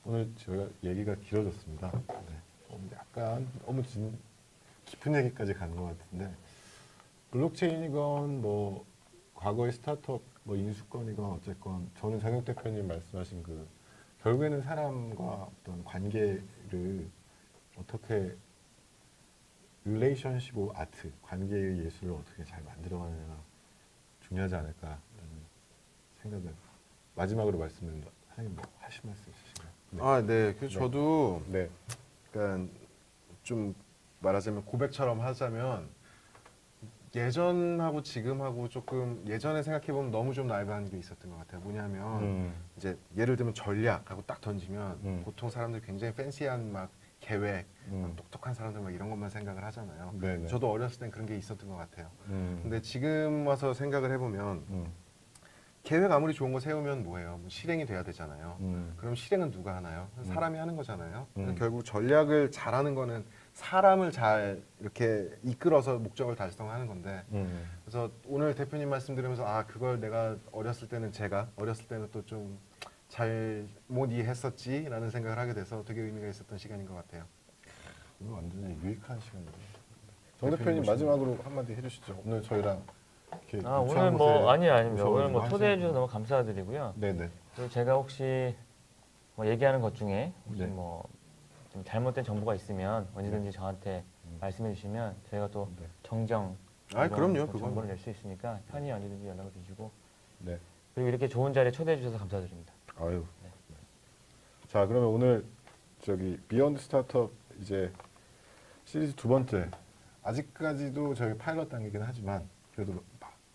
오늘 저희가 얘기가 길어졌습니다. 네. 좀 약간 너무 깊은 얘기까지 가는 것 같은데 블록체인이건 뭐 과거의 스타트업 뭐 인수권이건 어쨌건 저는 정혁 대표님 말씀하신 그 결국에는 사람과 어떤 관계를 어떻게 릴레이션십 오브 아트 관계의 예술을 어떻게 잘 만들어가느냐가 중요하지 않을까라는 생각을 마지막으로 말씀을 하실 말씀 있으신가요? 네. 아, 네. 그래서 저도 네. 그러니까 좀 말하자면 고백처럼 하자면 예전하고 지금하고 조금 예전에 생각해보면 너무 좀 나이브한 게 있었던 것 같아요. 뭐냐면 이제 예를 들면 전략하고 딱 던지면 보통 사람들 굉장히 팬시한 막 계획, 막 똑똑한 사람들 막 이런 것만 생각을 하잖아요. 네네. 저도 어렸을 땐 그런 게 있었던 것 같아요. 근데 지금 와서 생각을 해보면 계획 아무리 좋은 거 세우면 뭐예요? 뭐 실행이 돼야 되잖아요. 그럼 실행은 누가 하나요? 사람이 하는 거잖아요. 결국 전략을 잘하는 거는 사람을 잘 이렇게 이끌어서 목적을 달성하는 건데 그래서 오늘 대표님 말씀 들으면서 아 그걸 내가 제가 어렸을 때는 또 좀 잘 못 이해했었지라는 생각을 하게 돼서 되게 의미가 있었던 시간인 것 같아요. 오늘 완전히 유익한 시간이에요. 정 대표님 마지막으로 한마디 해주시죠. 오늘 저희랑 이렇게 오늘 뭐 아닙니다. 오늘 뭐 초대해 주셔서 너무 감사드리고요. 네네. 그리고 제가 혹시 뭐 얘기하는 것 중에 혹시 네. 뭐 좀 잘못된 정보가 있으면 언제든지 저한테 말씀해 주시면 저희가 또 네. 정정 그럼요. 또 그건. 정보를 낼 수 있으니까 편히 언제든지 연락을 주시고 네. 그리고 이렇게 좋은 자리에 초대해 주셔서 감사드립니다. 아유. 자, 그러면 오늘 저기 비욘드 스타트업 이제 시리즈 두 번째. 아직까지도 저희 파일럿 단계긴 하지만 그래도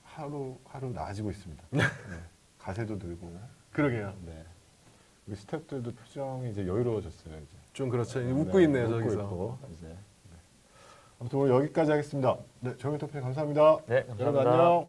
하루 나아지고 있습니다. 네. 가세도 늘고. 그러게요. 네. 우리 스태프들도 표정이 이제 여유로워졌어요. 이제. 좀 그렇죠. 웃고 있네요, 웃고 저기서. 있고, 이제. 네. 아무튼 오늘 여기까지 하겠습니다. 네, 정윤 토피 감사합니다. 네, 감사합니다. 여러분 안녕.